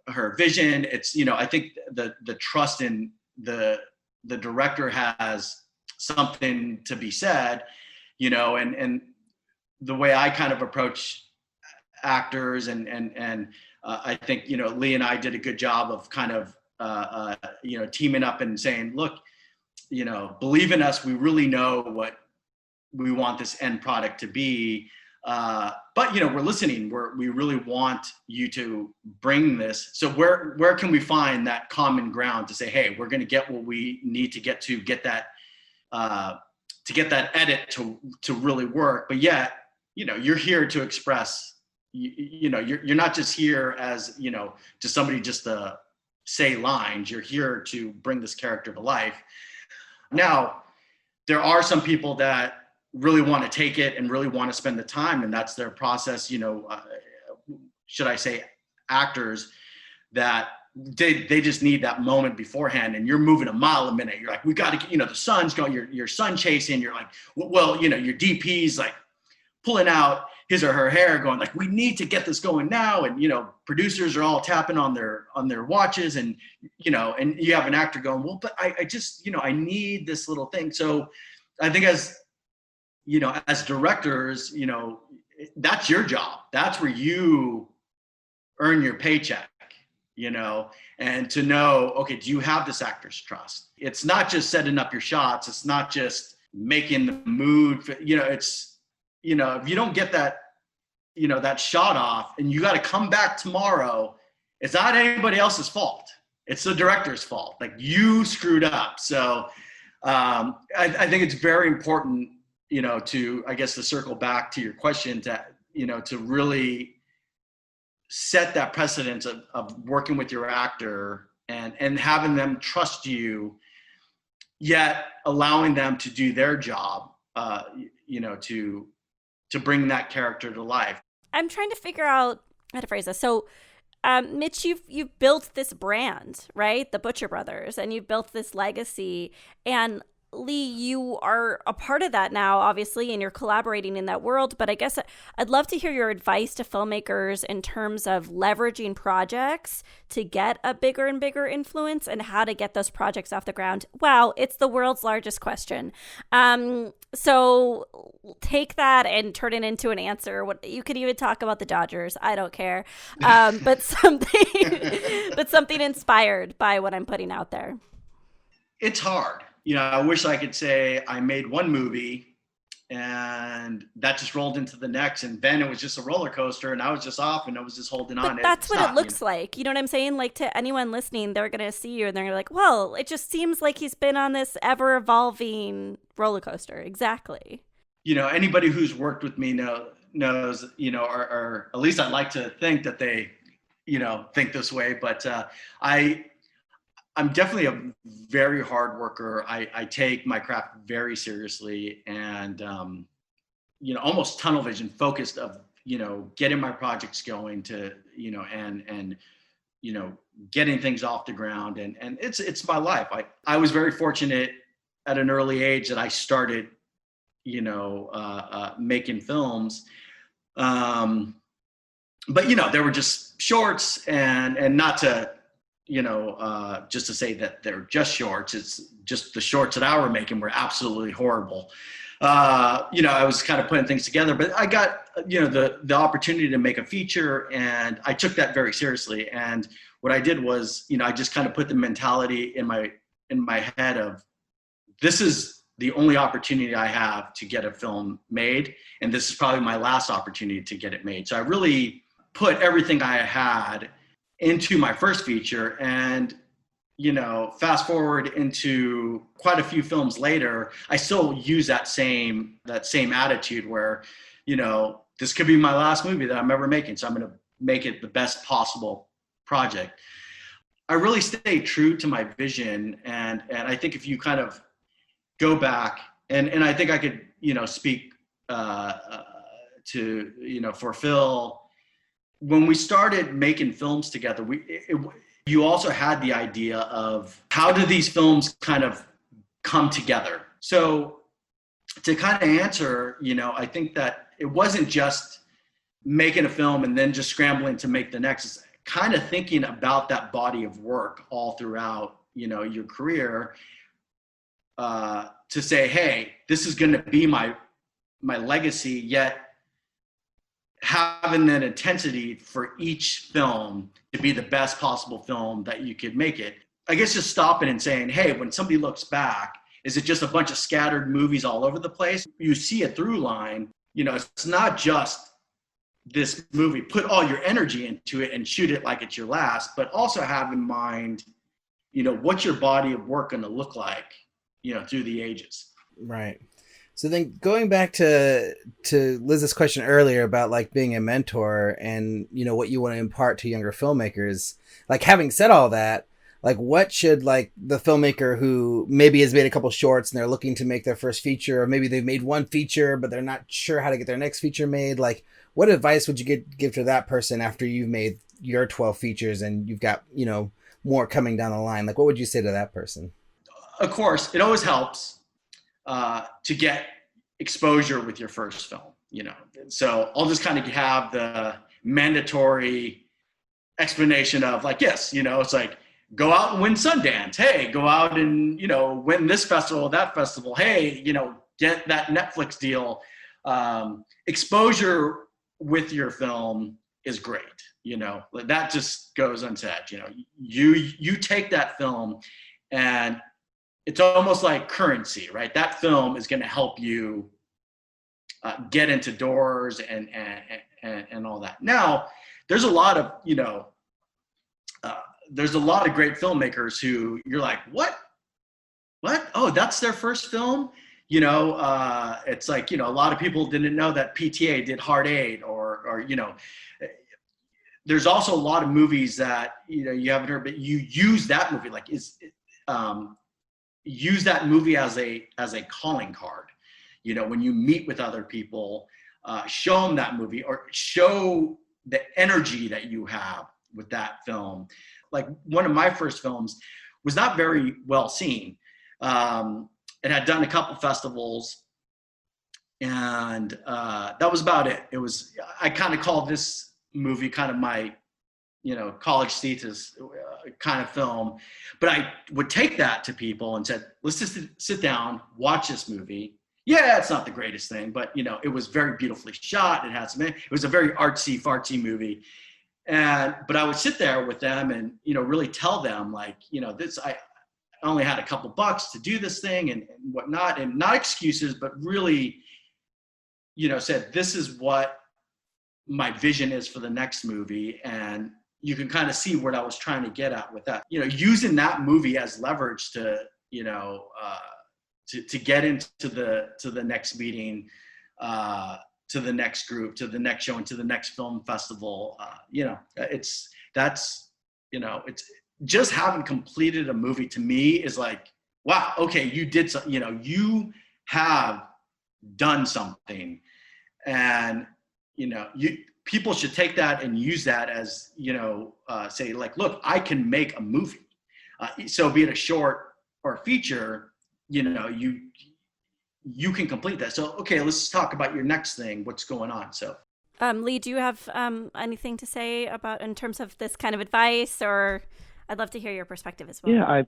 her vision. It's, I think the trust in the director has something to be said, and the way I kind of approach actors and I think, Lee and I did a good job of kind of, teaming up and saying, look, believe in us. We really know what we want this end product to be. But, we're listening. We really want you to bring this. So where can we find that common ground to say, hey, we're going to get what we need to get that edit to really work. But yet, you're here to express, you're not just here as, to somebody just to say lines. You're here to bring this character to life. Now, there are some people that really want to take it and really want to spend the time, and that's their process. Should I say actors that they just need that moment beforehand, and you're moving a mile a minute. You're like, we got to, the sun's going, your sun chasing. You're like, well, your DP's like pulling out his or her hair, going like, we need to get this going now. And, producers are all tapping on their watches, and, and you have an actor going, well, but I just, I need this little thing. So I think as directors, that's your job. That's where you earn your paycheck, and to know, okay, do you have this actor's trust? It's not just setting up your shots. It's not just making the mood for, it's, if you don't get that, that shot off and you got to come back tomorrow, it's not anybody else's fault. It's the director's fault. Like, you screwed up. So I think it's very important, to circle back to your question, to really set that precedent of working with your actor and having them trust you, yet allowing them to do their job, to bring that character to life. I'm trying to figure out how to phrase this. So, Mitch, you've built this brand, right? The Butcher Brothers, and you've built this legacy. And Lee, you are a part of that now, obviously, and you're collaborating in that world. But I guess I'd love to hear your advice to filmmakers in terms of leveraging projects to get a bigger and bigger influence, and how to get those projects off the ground. Wow, it's the world's largest question. So take that and turn it into an answer. You could even talk about the Dodgers. I don't care. But something inspired by what I'm putting out there. It's hard. I wish I could say I made one movie and that just rolled into the next, and then it was just a roller coaster and I was just off and I was just holding on. But that's what it looks like. You know what I'm saying? Like, to anyone listening, they're going to see you and they're like, well, it just seems like he's been on this ever evolving roller coaster. Exactly. Anybody who's worked with me knows, or at least I'd like to think that they, think this way, but I'm definitely a very hard worker. I take my craft very seriously, and, almost tunnel vision focused of, getting my projects going to, and getting things off the ground. And it's my life. I was very fortunate at an early age that I started, making films. But, there were just shorts and not to, just to say that they're just shorts. It's just the shorts that I were making were absolutely horrible. I was kind of putting things together, but I got, the opportunity to make a feature, and I took that very seriously. And what I did was, I just kind of put the mentality in my head of, this is the only opportunity I have to get a film made, and this is probably my last opportunity to get it made. So I really put everything I had into my first feature, and fast forward into quite a few films later, I still use that same attitude where, this could be my last movie that I'm ever making, so I'm going to make it the best possible project. I really stay true to my vision, and I think if you kind of go back, and I think I could speak to for Phil. When we started making films together, You also had the idea of how do these films kind of come together? So to kind of answer, I think that it wasn't just making a film and then just scrambling to make the next. It's kind of thinking about that body of work all throughout, your career, to say, hey, this is going to be my legacy, yet having that intensity for each film to be the best possible film that you could make it. I guess just stopping and saying, hey, when somebody looks back, is it just a bunch of scattered movies all over the place? You see a through line. It's not just this movie, put all your energy into it and shoot it like it's your last, but also have in mind, what's your body of work going to look like, through the ages. Right. So then going back to Liz's question earlier about like being a mentor and, what you want to impart to younger filmmakers, like having said all that, like what should like the filmmaker who maybe has made a couple shorts and they're looking to make their first feature, or maybe they've made one feature, but they're not sure how to get their next feature made. Like what advice would you give to that person after you've made your 12 features and you've got, more coming down the line? Like what would you say to that person? Of course, it always helps to get exposure with your first film, So I'll just kind of have the mandatory explanation of like, yes, it's like, go out and win Sundance. Hey, go out and, win this festival, that festival. Hey, get that Netflix deal. Exposure with your film is great. That just goes unsaid. You take that film and it's almost like currency, right? That film is going to help you get into doors and all that. Now, there's a lot of, there's a lot of great filmmakers who you're like, what? Oh, that's their first film? It's like, a lot of people didn't know that PTA did Hard Eight or there's also a lot of movies that, you haven't heard, but you use that movie, like use that movie as a calling card. When you meet with other people, show them that movie or show the energy that you have with that film. Like one of my first films was not very well seen. It had done a couple festivals and that was about it. I kind of called this movie kind of my, college thesis kind of film, but I would take that to people and said, let's just sit down, watch this movie. Yeah, it's not the greatest thing, but it was very beautifully shot. It was a very artsy fartsy movie. But I would sit there with them and, really tell them like, I only had a couple bucks to do this thing and whatnot, and not excuses, but really, said, this is what my vision is for the next movie. And you can kind of see what I was trying to get at with that, using that movie as leverage to, to get into the next meeting, to the next group, to the next show, and to the next film festival. It's just having completed a movie to me is like, wow, okay, you did something, you have done something. And, people should take that and use that as, say like, look, I can make a movie. So be it a short or a feature, you can complete that. So, okay, let's talk about your next thing. What's going on? So, Lee, do you have anything to say about in terms of this kind of advice, or I'd love to hear your perspective as well. Yeah,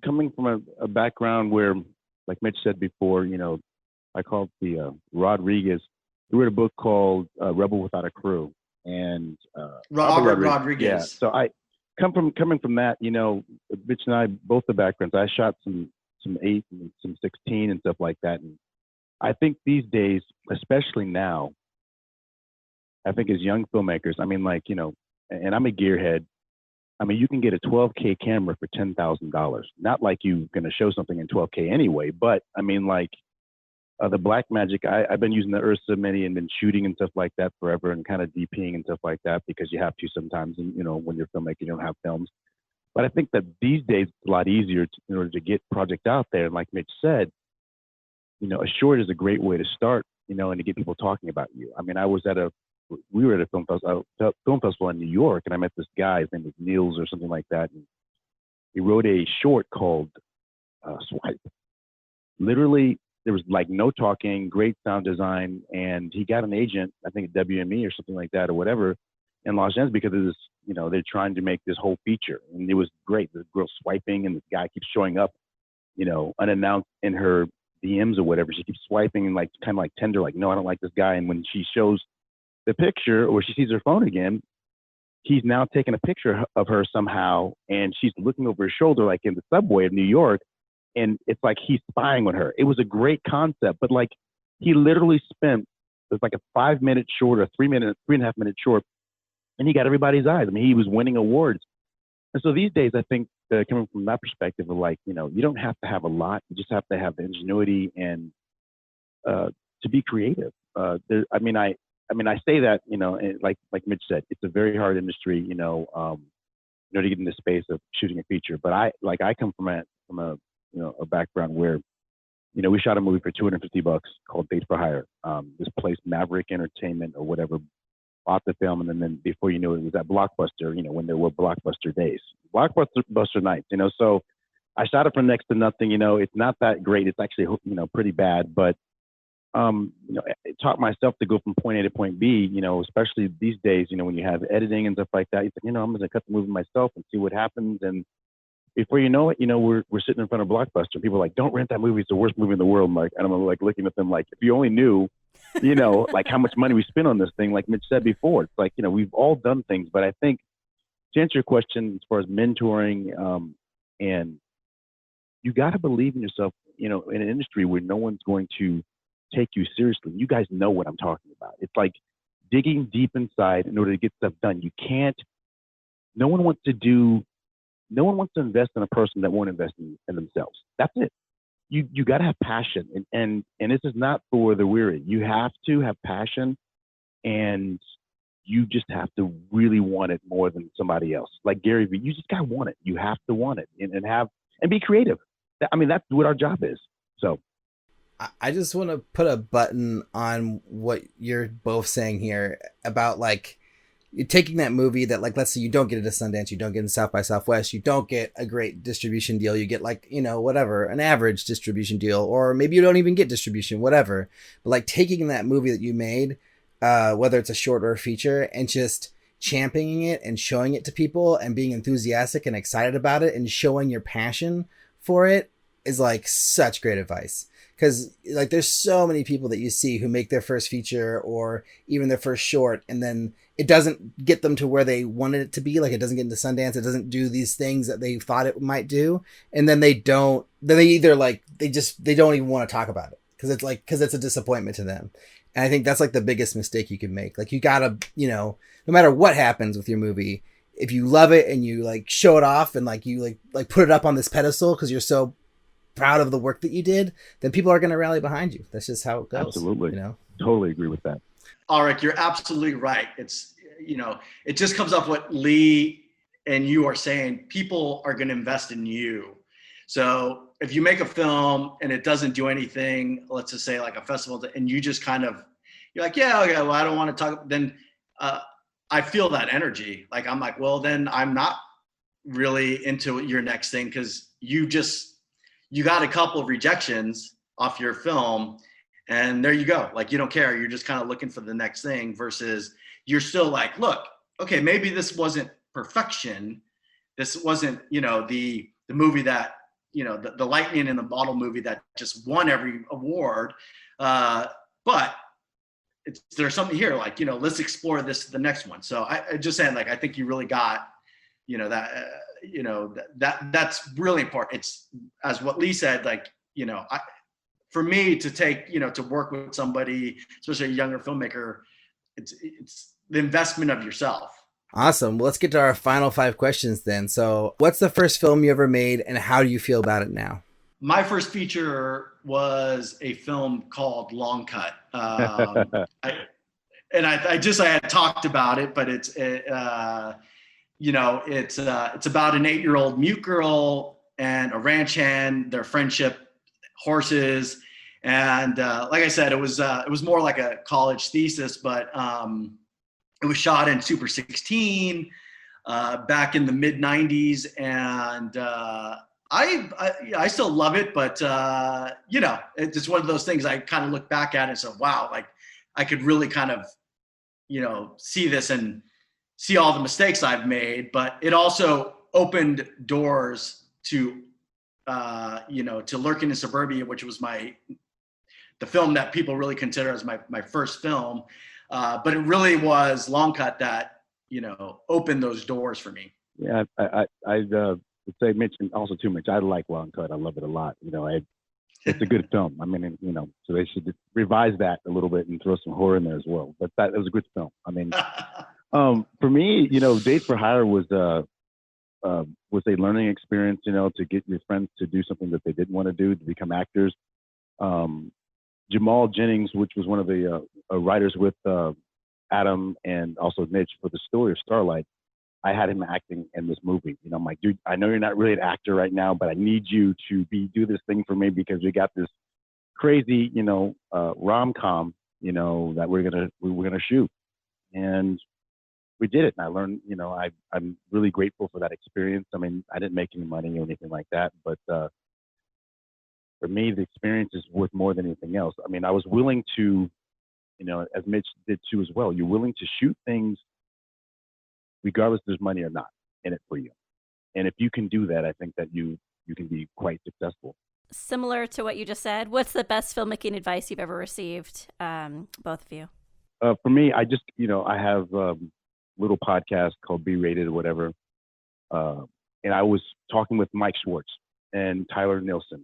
coming from a background where, like Mitch said before, I called the Rodriguez. He wrote a book called Rebel Without a Crew, and Robert Rodriguez. Yeah, so I coming from that, Mitch and I both the backgrounds. I shot some 8 and some 16 and stuff like that, and I think these days, especially now, I think as young filmmakers, and I'm a gearhead. You can get a 12K camera for $10,000. Not like you're going to show something in 12K anyway, but the Blackmagic, I've been using the Ursa Mini and been shooting and stuff like that forever and kind of DPing and stuff like that because you have to sometimes, and when you're filmmaking, you don't have films. But I think that these days it's a lot easier in order to get projects out there. And like Mitch said, a short is a great way to start, and to get people talking about you. I was at a we were at a film festival in New York, and I met this guy. His name was Niels or something like that. And he wrote a short called Swipe. Literally, there was like no talking, great sound design, and he got an agent, I think at WME or something like that or whatever, in Los Angeles because of this, they're trying to make this whole feature. And it was great. The girl swiping and this guy keeps showing up, unannounced in her DMs or whatever. She keeps swiping and like kind of like tender, like, no, I don't like this guy. And when she shows the picture or she sees her phone again, he's now taking a picture of her somehow, and she's looking over his shoulder like in the subway of New York. And it's like he's spying on her. It was a great concept, but like he literally spent, it was like a 5-minute short or 3.5 minute short, and he got everybody's eyes. I mean, he was winning awards. And so these days, I think coming from that perspective of like, you don't have to have a lot. You just have to have the ingenuity and to be creative. I say that, like Mitch said, it's a very hard industry, to get in the space of shooting a feature. But I come from a background where, we shot a movie for $250 called Bait for Hire. This place, Maverick Entertainment or whatever, bought the film, and then before you knew it, was at Blockbuster, when there were Blockbuster days, Blockbuster nights, so I shot it for next to nothing. It's not that great. It's actually, pretty bad, but it taught myself to go from point A to point B, especially these days, when you have editing and stuff like that. You think, I'm going to cut the movie myself and see what happens. And before you know it, we're sitting in front of Blockbuster. People are like, don't rent that movie. It's the worst movie in the world. And I'm like looking at them like, if you only knew, like how much money we spend on this thing, like Mitch said before, it's like, we've all done things. But I think to answer your question, as far as mentoring, and you got to believe in yourself, in an industry where no one's going to take you seriously. You guys know what I'm talking about. It's like digging deep inside in order to get stuff done. No one wants to invest in a person that won't invest in themselves. That's it. You got to have passion, and this is not for the weary. You have to have passion, and you just have to really want it more than somebody else. Like Gary Vee, you just got to want it. You have to want it and be creative. That's what our job is. So I just want to put a button on what you're both saying here about like you're taking that movie that, like, let's say you don't get it at Sundance, you don't get it in South by Southwest, you don't get a great distribution deal, you get like, whatever, an average distribution deal, or maybe you don't even get distribution, whatever. But like taking that movie that you made, whether it's a short or a feature, and just championing it and showing it to people and being enthusiastic and excited about it and showing your passion for it is like such great advice. Because like there's so many people that you see who make their first feature or even their first short, and then it doesn't get them to where they wanted it to be. Like it doesn't get into Sundance. It doesn't do these things that they thought it might do. And then they don't, then they either like, they don't even want to talk about it because it's a disappointment to them. And I think that's like the biggest mistake you can make. Like you gotta, no matter what happens with your movie, if you love it and you like show it off and like you like put it up on this pedestal because you're so proud of the work that you did, then people are going to rally behind you. That's just how it goes. Absolutely. Totally agree with that. Alrik, you're absolutely right. It's, it just comes off what Lee and you are saying. People are going to invest in you. So if you make a film and it doesn't do anything, let's just say like a festival, and you just kind of, you're like, yeah, okay, well, I don't want to talk. Then I feel that energy. Like, I'm like, well, then I'm not really into your next thing because you got a couple of rejections off your film, and there you go. Like, you don't care. You're just kind of looking for the next thing versus you're still like, look, okay, maybe this wasn't perfection. This wasn't, the movie that, the lightning in the bottle movie that just won every award. But there's something here, like, let's explore the next one. So I just saying, like, I think you really got, that's really important. It's, as what Lee said, like, for me to take, to work with somebody, especially a younger filmmaker, it's the investment of yourself. Awesome. Well, let's get to our final 5 questions then. So what's the first film you ever made and how do you feel about it now? My first feature was a film called Long Cut. I had talked about it, but it's about an 8-year-old mute girl and a ranch hand, their friendship, horses. And like I said, it was more like a college thesis, but It was shot in Super 16 back in the mid 90s. And I still love it, but it's one of those things I kind of look back at and say, wow, like I could really kind of, see this and see all the mistakes I've made, but it also opened doors to, to Lurking in Suburbia, which was the film that people really consider as my first film. But it really was Long Cut that, opened those doors for me. Yeah, I would say, Mitch, and also too, Mitch, I like Long Cut. I love it a lot. It's a good film. I mean, so they should revise that a little bit and throw some horror in there as well. But it was a good film. I mean, for me, Date for Hire was a learning experience, to get your friends to do something that they didn't want to do, to become actors. Jamal Jennings, which was one of the writers with Adam and also Mitch for the story of Starlight, I had him acting in this movie. I'm like, dude, I know you're not really an actor right now, but I need you to do this thing for me because we got this crazy, rom-com, that we were gonna shoot, and we did it. And I learned, I'm really grateful for that experience. I mean, I didn't make any money or anything like that, but for me, the experience is worth more than anything else. I mean, I was willing to, as Mitch did too as well. You're willing to shoot things regardless if there's money or not in it for you. And if you can do that, I think that you can be quite successful. Similar to what you just said, what's the best filmmaking advice you've ever received, both of you? For me, I just, I have a little podcast called Be Rated or whatever. And I was talking with Mike Schwartz and Tyler Nilsson.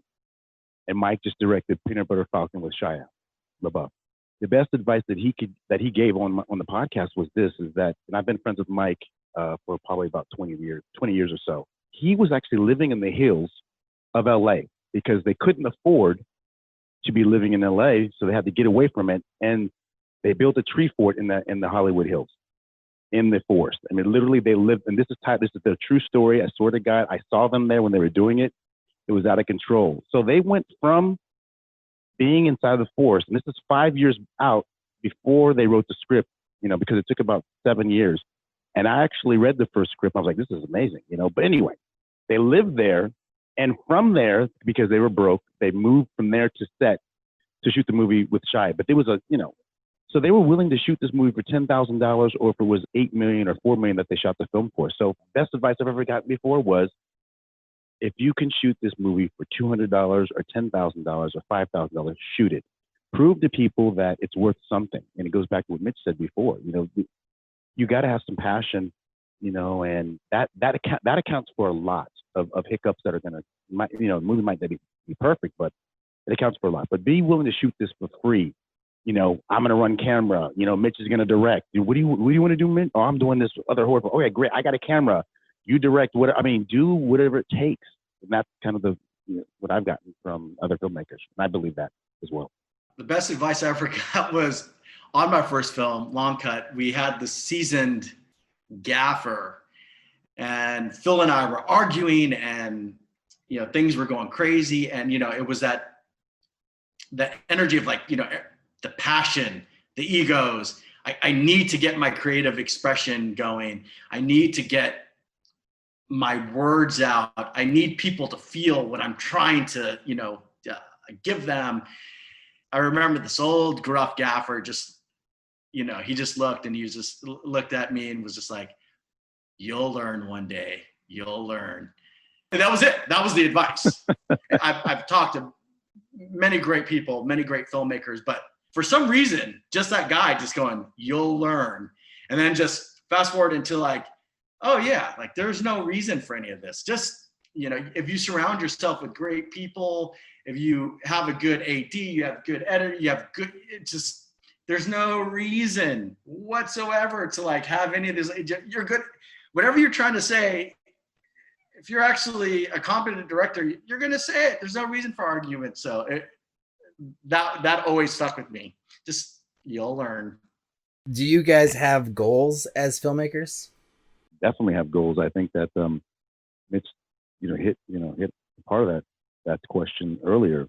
And Mike just directed Peanut Butter Falcon with Shia LaBeouf. The best advice that he gave on the podcast was this: is that, and I've been friends with Mike for probably about 20 years or so. He was actually living in the hills of LA because they couldn't afford to be living in LA, so they had to get away from it, and they built a tree fort in the Hollywood Hills, in the forest. I mean, literally, they lived, and this is the true story. I swear to God, I saw them there when they were doing it. It was out of control. So they went from being inside the forest, and this is 5 years out before they wrote the script, because it took about 7 years. And I actually read the first script. I was like, this is amazing, But anyway, they lived there, and from there, because they were broke, they moved from there to set to shoot the movie with Shia. But there was so they were willing to shoot this movie for $10,000, or if it was $8 million or $4 million that they shot the film for. So best advice I've ever gotten before was, if you can shoot this movie for $200 or $10,000 or $5,000, shoot it. Prove to people that it's worth something. And it goes back to what Mitch said before. You got to have some passion, and that accounts for a lot of hiccups that are going to, the movie might not be perfect, but it accounts for a lot. But be willing to shoot this for free. I'm going to run camera. Mitch is going to direct. What do you want to do, Mitch? Oh, I'm doing this other horror. Oh yeah, great. I got a camera. You direct do whatever it takes. And that's kind of what I've gotten from other filmmakers. And I believe that as well. The best advice I ever got was on my first film, Long Cut. We had the seasoned gaffer, and Phil and I were arguing, and, things were going crazy. And, it was the energy of the passion, the egos. I need to get my creative expression going. I need to get my words out. I need people to feel what I'm trying to, give them. I remember this old gruff gaffer just, he just looked at me and was just like, you'll learn one day, you'll learn. And that was it. That was the advice. I've talked to many great people, many great filmmakers, but for some reason, just that guy just going, you'll learn. And then just fast forward into oh yeah, there's no reason for any of this. Just, if you surround yourself with great people, if you have a good AD, you have good editor, you have good, there's no reason whatsoever to have any of this. You're good. Whatever you're trying to say, if you're actually a competent director, you're going to say it. There's no reason for argument. So that always stuck with me. Just, you'll learn. Do you guys have goals as filmmakers? Definitely have goals. I think that Mitch, hit part of that question earlier.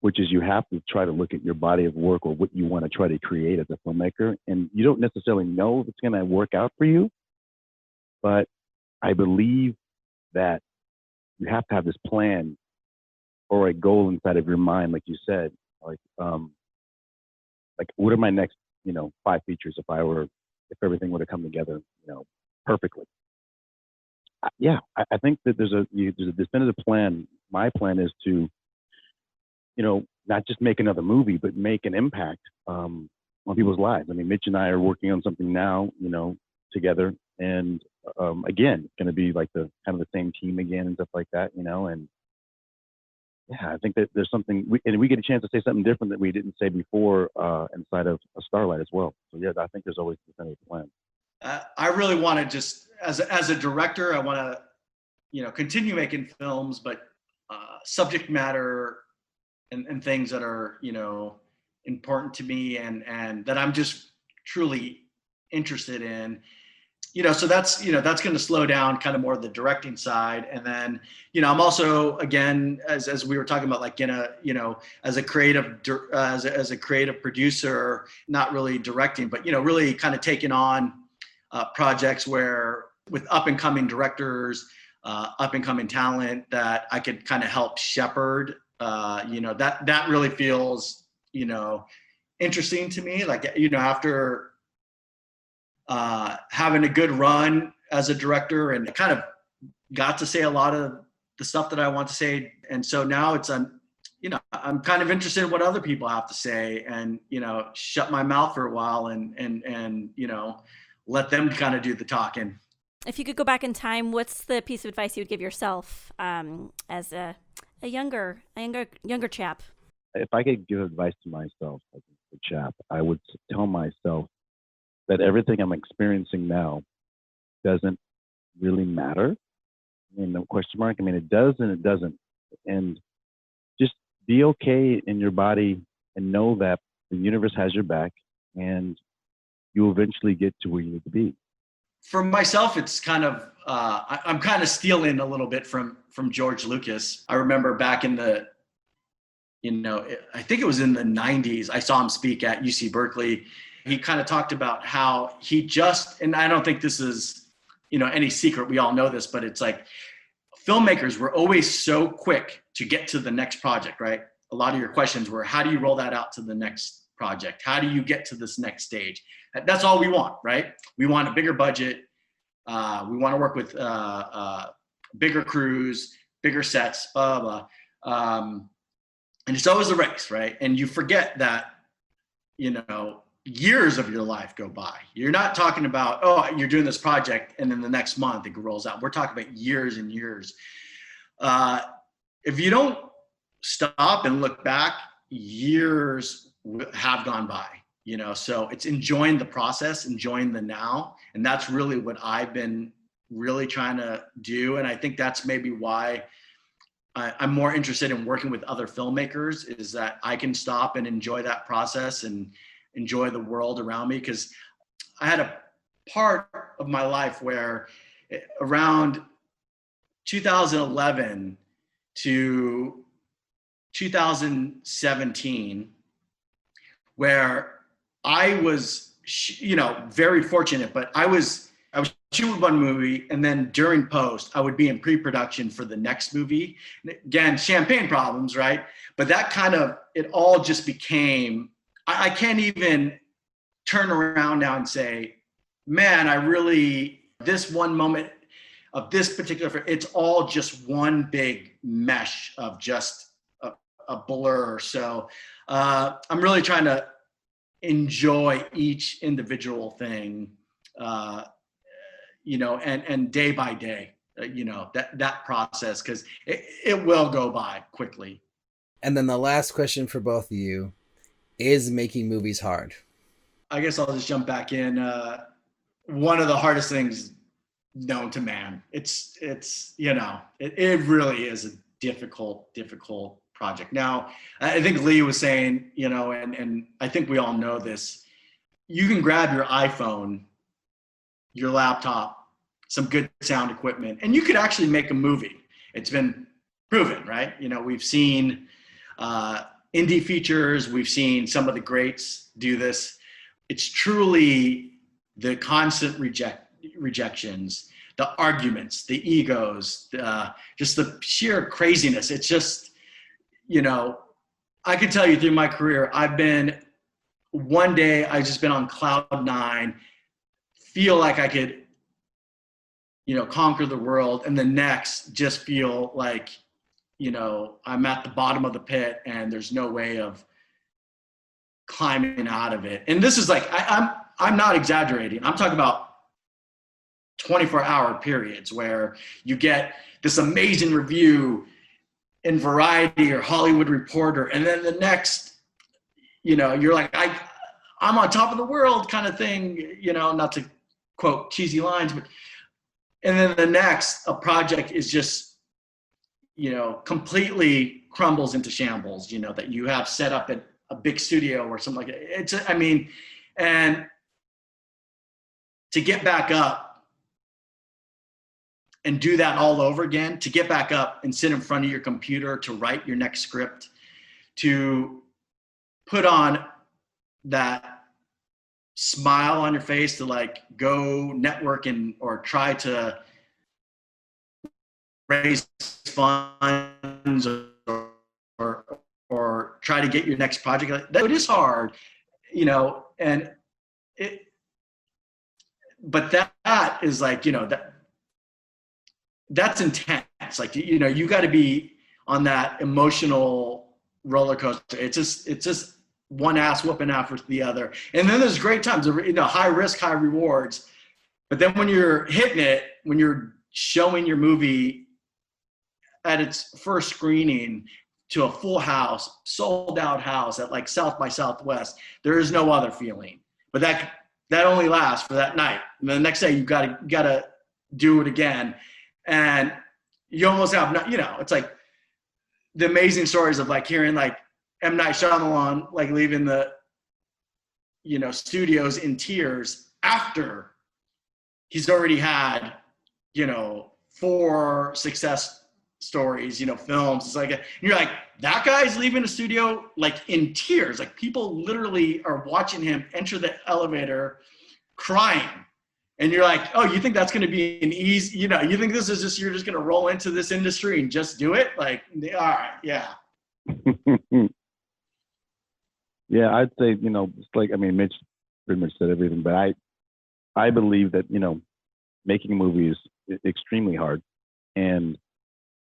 which is you have to try to look at your body of work or what you want to try to create as a filmmaker. And you don't necessarily know if it's going to work out for you, but I believe that you have to have this plan or a goal inside of your mind, like you said, like what are my next, 5 features if everything were to come together, perfectly. I think that there's a definitive plan. My plan is to, not just make another movie, but make an impact on people's lives. I mean, Mitch and I are working on something now, together, and again, it's going to be like the kind of the same team again and stuff like that, and I think that there's something, we get a chance to say something different that we didn't say before inside of a Starlight as well. So I think there's always a definitive plan. I really want to just, as a director, I want to, continue making films, but subject matter and things that are, important to me and that I'm just truly interested in, so that's going to slow down kind of more the directing side. And then, I'm also, again, as we were talking about, like, as a creative, as a creative producer, not really directing, but, really kind of taking on projects where with up and coming directors, up and coming talent that I could kind of help shepherd, that really feels, interesting to me. Like, after having a good run as a director and kind of got to say a lot of the stuff that I want to say. And so now I'm kind of interested in what other people have to say and, shut my mouth for a while and let them kind of do the talking. If you could go back in time, what's the piece of advice you would give yourself as a younger chap? If I could give advice to myself as a chap, I would tell myself that everything I'm experiencing now doesn't really matter. I mean, no question mark. I mean, it does and it doesn't. And just be okay in your body and know that the universe has your back and you'll eventually get to where you need to be. For myself, it's kind of, I'm kind of stealing a little bit from George Lucas. I remember back in the, I think it was in the 90s, I saw him speak at UC Berkeley. He kind of talked about how he and I don't think this is, any secret, we all know this, but it's like filmmakers were always so quick to get to the next project, right? A lot of your questions were, how do you roll that out to the next project? How do you get to this next stage? That's all we want, right? We want a bigger budget. We want to work with bigger crews, bigger sets, blah, blah, blah. And it's always a race, right? And you forget that, years of your life go by. You're not talking about, oh, you're doing this project and then the next month it rolls out. We're talking about years and years. If you don't stop and look back, years have gone by, so it's enjoying the process, enjoying the now. And that's really what I've been really trying to do. And I think that's maybe why I'm more interested in working with other filmmakers, is that I can stop and enjoy that process and enjoy the world around me. Because I had a part of my life where around 2011 to 2017, where I was, very fortunate, but I was shooting one movie, and then during post, I would be in pre-production for the next movie. And again, champagne problems, right? But that kind of, it all just became, I can't even turn around now and say, man, this one moment of this particular, it's all just one big mesh of just a blur. So I'm really trying to enjoy each individual thing, and day by day, that process, because it will go by quickly. And then the last question for both of you, is making movies hard? I guess I'll just jump back in. One of the hardest things known to man. It really is a difficult project. Now, I think Lee was saying, and I think we all know this, you can grab your iPhone, your laptop, some good sound equipment, and you could actually make a movie. It's been proven, right? We've seen indie features. We've seen some of the greats do this. It's truly the constant rejections, the arguments, the egos, just the sheer craziness. It's just, I can tell you through my career, one day I've just been on cloud nine, feel like I could, conquer the world, and the next just feel like, I'm at the bottom of the pit and there's no way of climbing out of it. And this is like, I'm not exaggerating. I'm talking about 24-hour periods where you get this amazing review in Variety or Hollywood Reporter, and then the next, you're like, I'm on top of the world kind of thing, not to quote cheesy lines, but, and then the next, a project is just, completely crumbles into shambles, that you have set up at a big studio or something like that. And to get back up and do that all over again, to get back up and sit in front of your computer to write your next script, to put on that smile on your face, to like go network or try to raise funds or try to get your next project. It is hard, but that is like, that's intense. Like, you got to be on that emotional roller coaster. It's just one ass whooping after the other. And then there's great times, high risk, high rewards. But then when you're hitting it, when you're showing your movie at its first screening to a full house, sold out house at like South by Southwest, there is no other feeling. But that only lasts for that night. And then the next day you gotta do it again. And you almost have, it's like the amazing stories of like hearing like M. Night Shyamalan, like leaving the, studios in tears after he's already had, 4 success stories, films. It's like, you're like, that guy's leaving the studio like in tears. Like people literally are watching him enter the elevator crying. And you're like, oh, you think that's going to be an easy, you think this is just, you're just going to roll into this industry and just do it? Like, all right, yeah. Yeah, I'd say, it's like, Mitch pretty much said everything, but I believe that, making a movie is extremely hard. And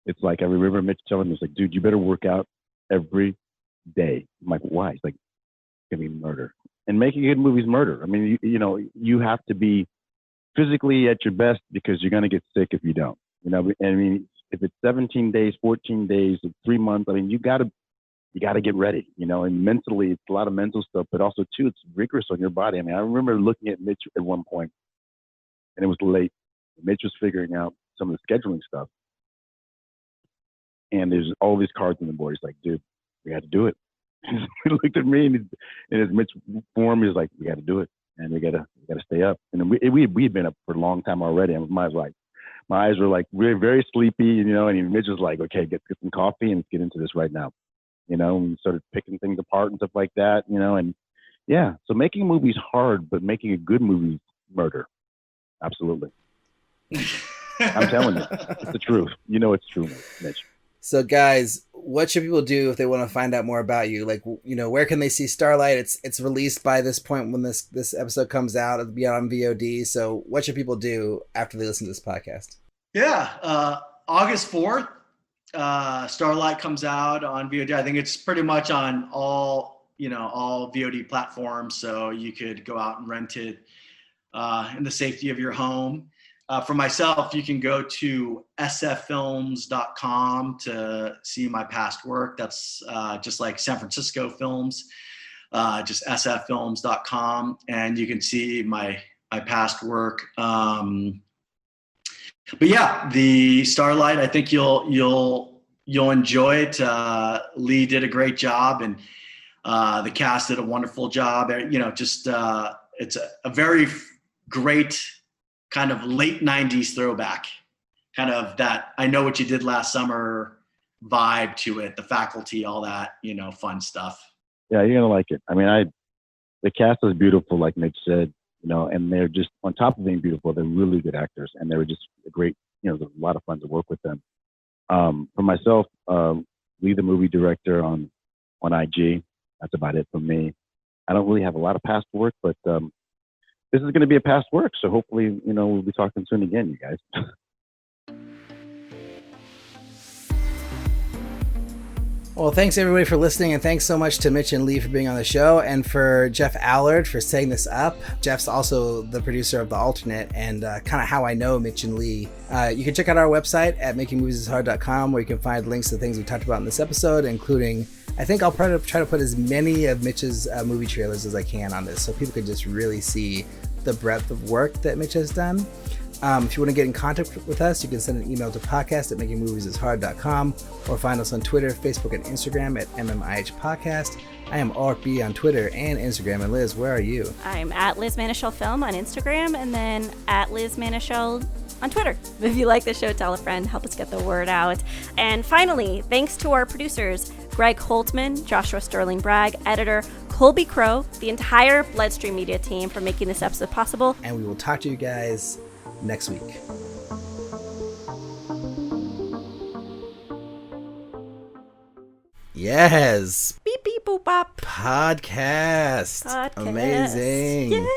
it's like, I remember Mitch telling me, it's like, dude, you better work out every day. I'm like, why? It's like, it's going to be murder. And making a good movie is murder. You have to be physically at your best because you're going to get sick if you don't. If it's 17 days, 14 days, 3 months, you got to get ready, and mentally it's a lot of mental stuff, but also too, it's rigorous on your body. I remember looking at Mitch at one point and it was late. Mitch was figuring out some of the scheduling stuff. And there's all these cards on the board. He's like, dude, we got to do it. He looked at me and in his Mitch form, he's like, we got to do it. And we got to stay up. And we had been up for a long time already. And my eyes were like very, very sleepy, and Mitch was like, okay, get some coffee and let's get into this right now. And we started picking things apart and stuff like that, and yeah. So making a movie is hard, but making a good movie is murder. Absolutely. I'm telling you, it's the truth. It's true, Mitch. So guys, what should people do if they want to find out more about you? Like, where can they see Starlight? It's released by this point when this episode comes out. It'll be out on VOD. So what should people do after they listen to this podcast? Yeah. August 4th, Starlight comes out on VOD. I think it's pretty much on all VOD platforms. So you could go out and rent it in the safety of your home. For myself, you can go to sffilms.com to see my past work. That's just like San Francisco Films, just sffilms.com, and you can see my past work. But yeah, the Starlight, I think you'll enjoy it. Lee did a great job, and the cast did a wonderful job. It's a very great kind of late 90s throwback, kind of that I Know What You Did Last Summer vibe to it, the faculty, all that, fun stuff. Yeah, you're gonna like it. I mean, the cast is beautiful, like Mitch said, and they're just, on top of being beautiful, they're really good actors, and they were just a great, there's a lot of fun to work with them. For myself, lead the movie director on IG. That's about it for me. I don't really have a lot of past work, but this is going to be a past work, so hopefully, we'll be talking soon again, you guys. Well, thanks everybody for listening, and thanks so much to Mitch and Lee for being on the show, and for Jeff Allard for setting this up. Jeff's also the producer of The Alternate, and kind of how I know Mitch and Lee. You can check out our website at makingmoviesishard.com, where you can find links to things we talked about in this episode, including, I think I'll try to put as many of Mitch's movie trailers as I can on this, so people can just really see the breadth of work that Mitch has done. If you want to get in contact with us, you can send an email to podcast@makingmoviesishard.com, or find us on Twitter, Facebook, and Instagram at MMIH Podcast. I am Alrik B on Twitter and Instagram. And Liz, where are you? I'm at Liz Manischel Film on Instagram, and then at Liz Manischel on Twitter. If you like the show, tell a friend, help us get the word out. And finally, thanks to our producers, Greg Holtman, Joshua Sterling Bragg, editor Colby Crow, the entire Bloodstream Media team for making this episode possible. And we will talk to you guys next week. Yes. Beep beep boop bop. Podcast. Amazing. Yeah.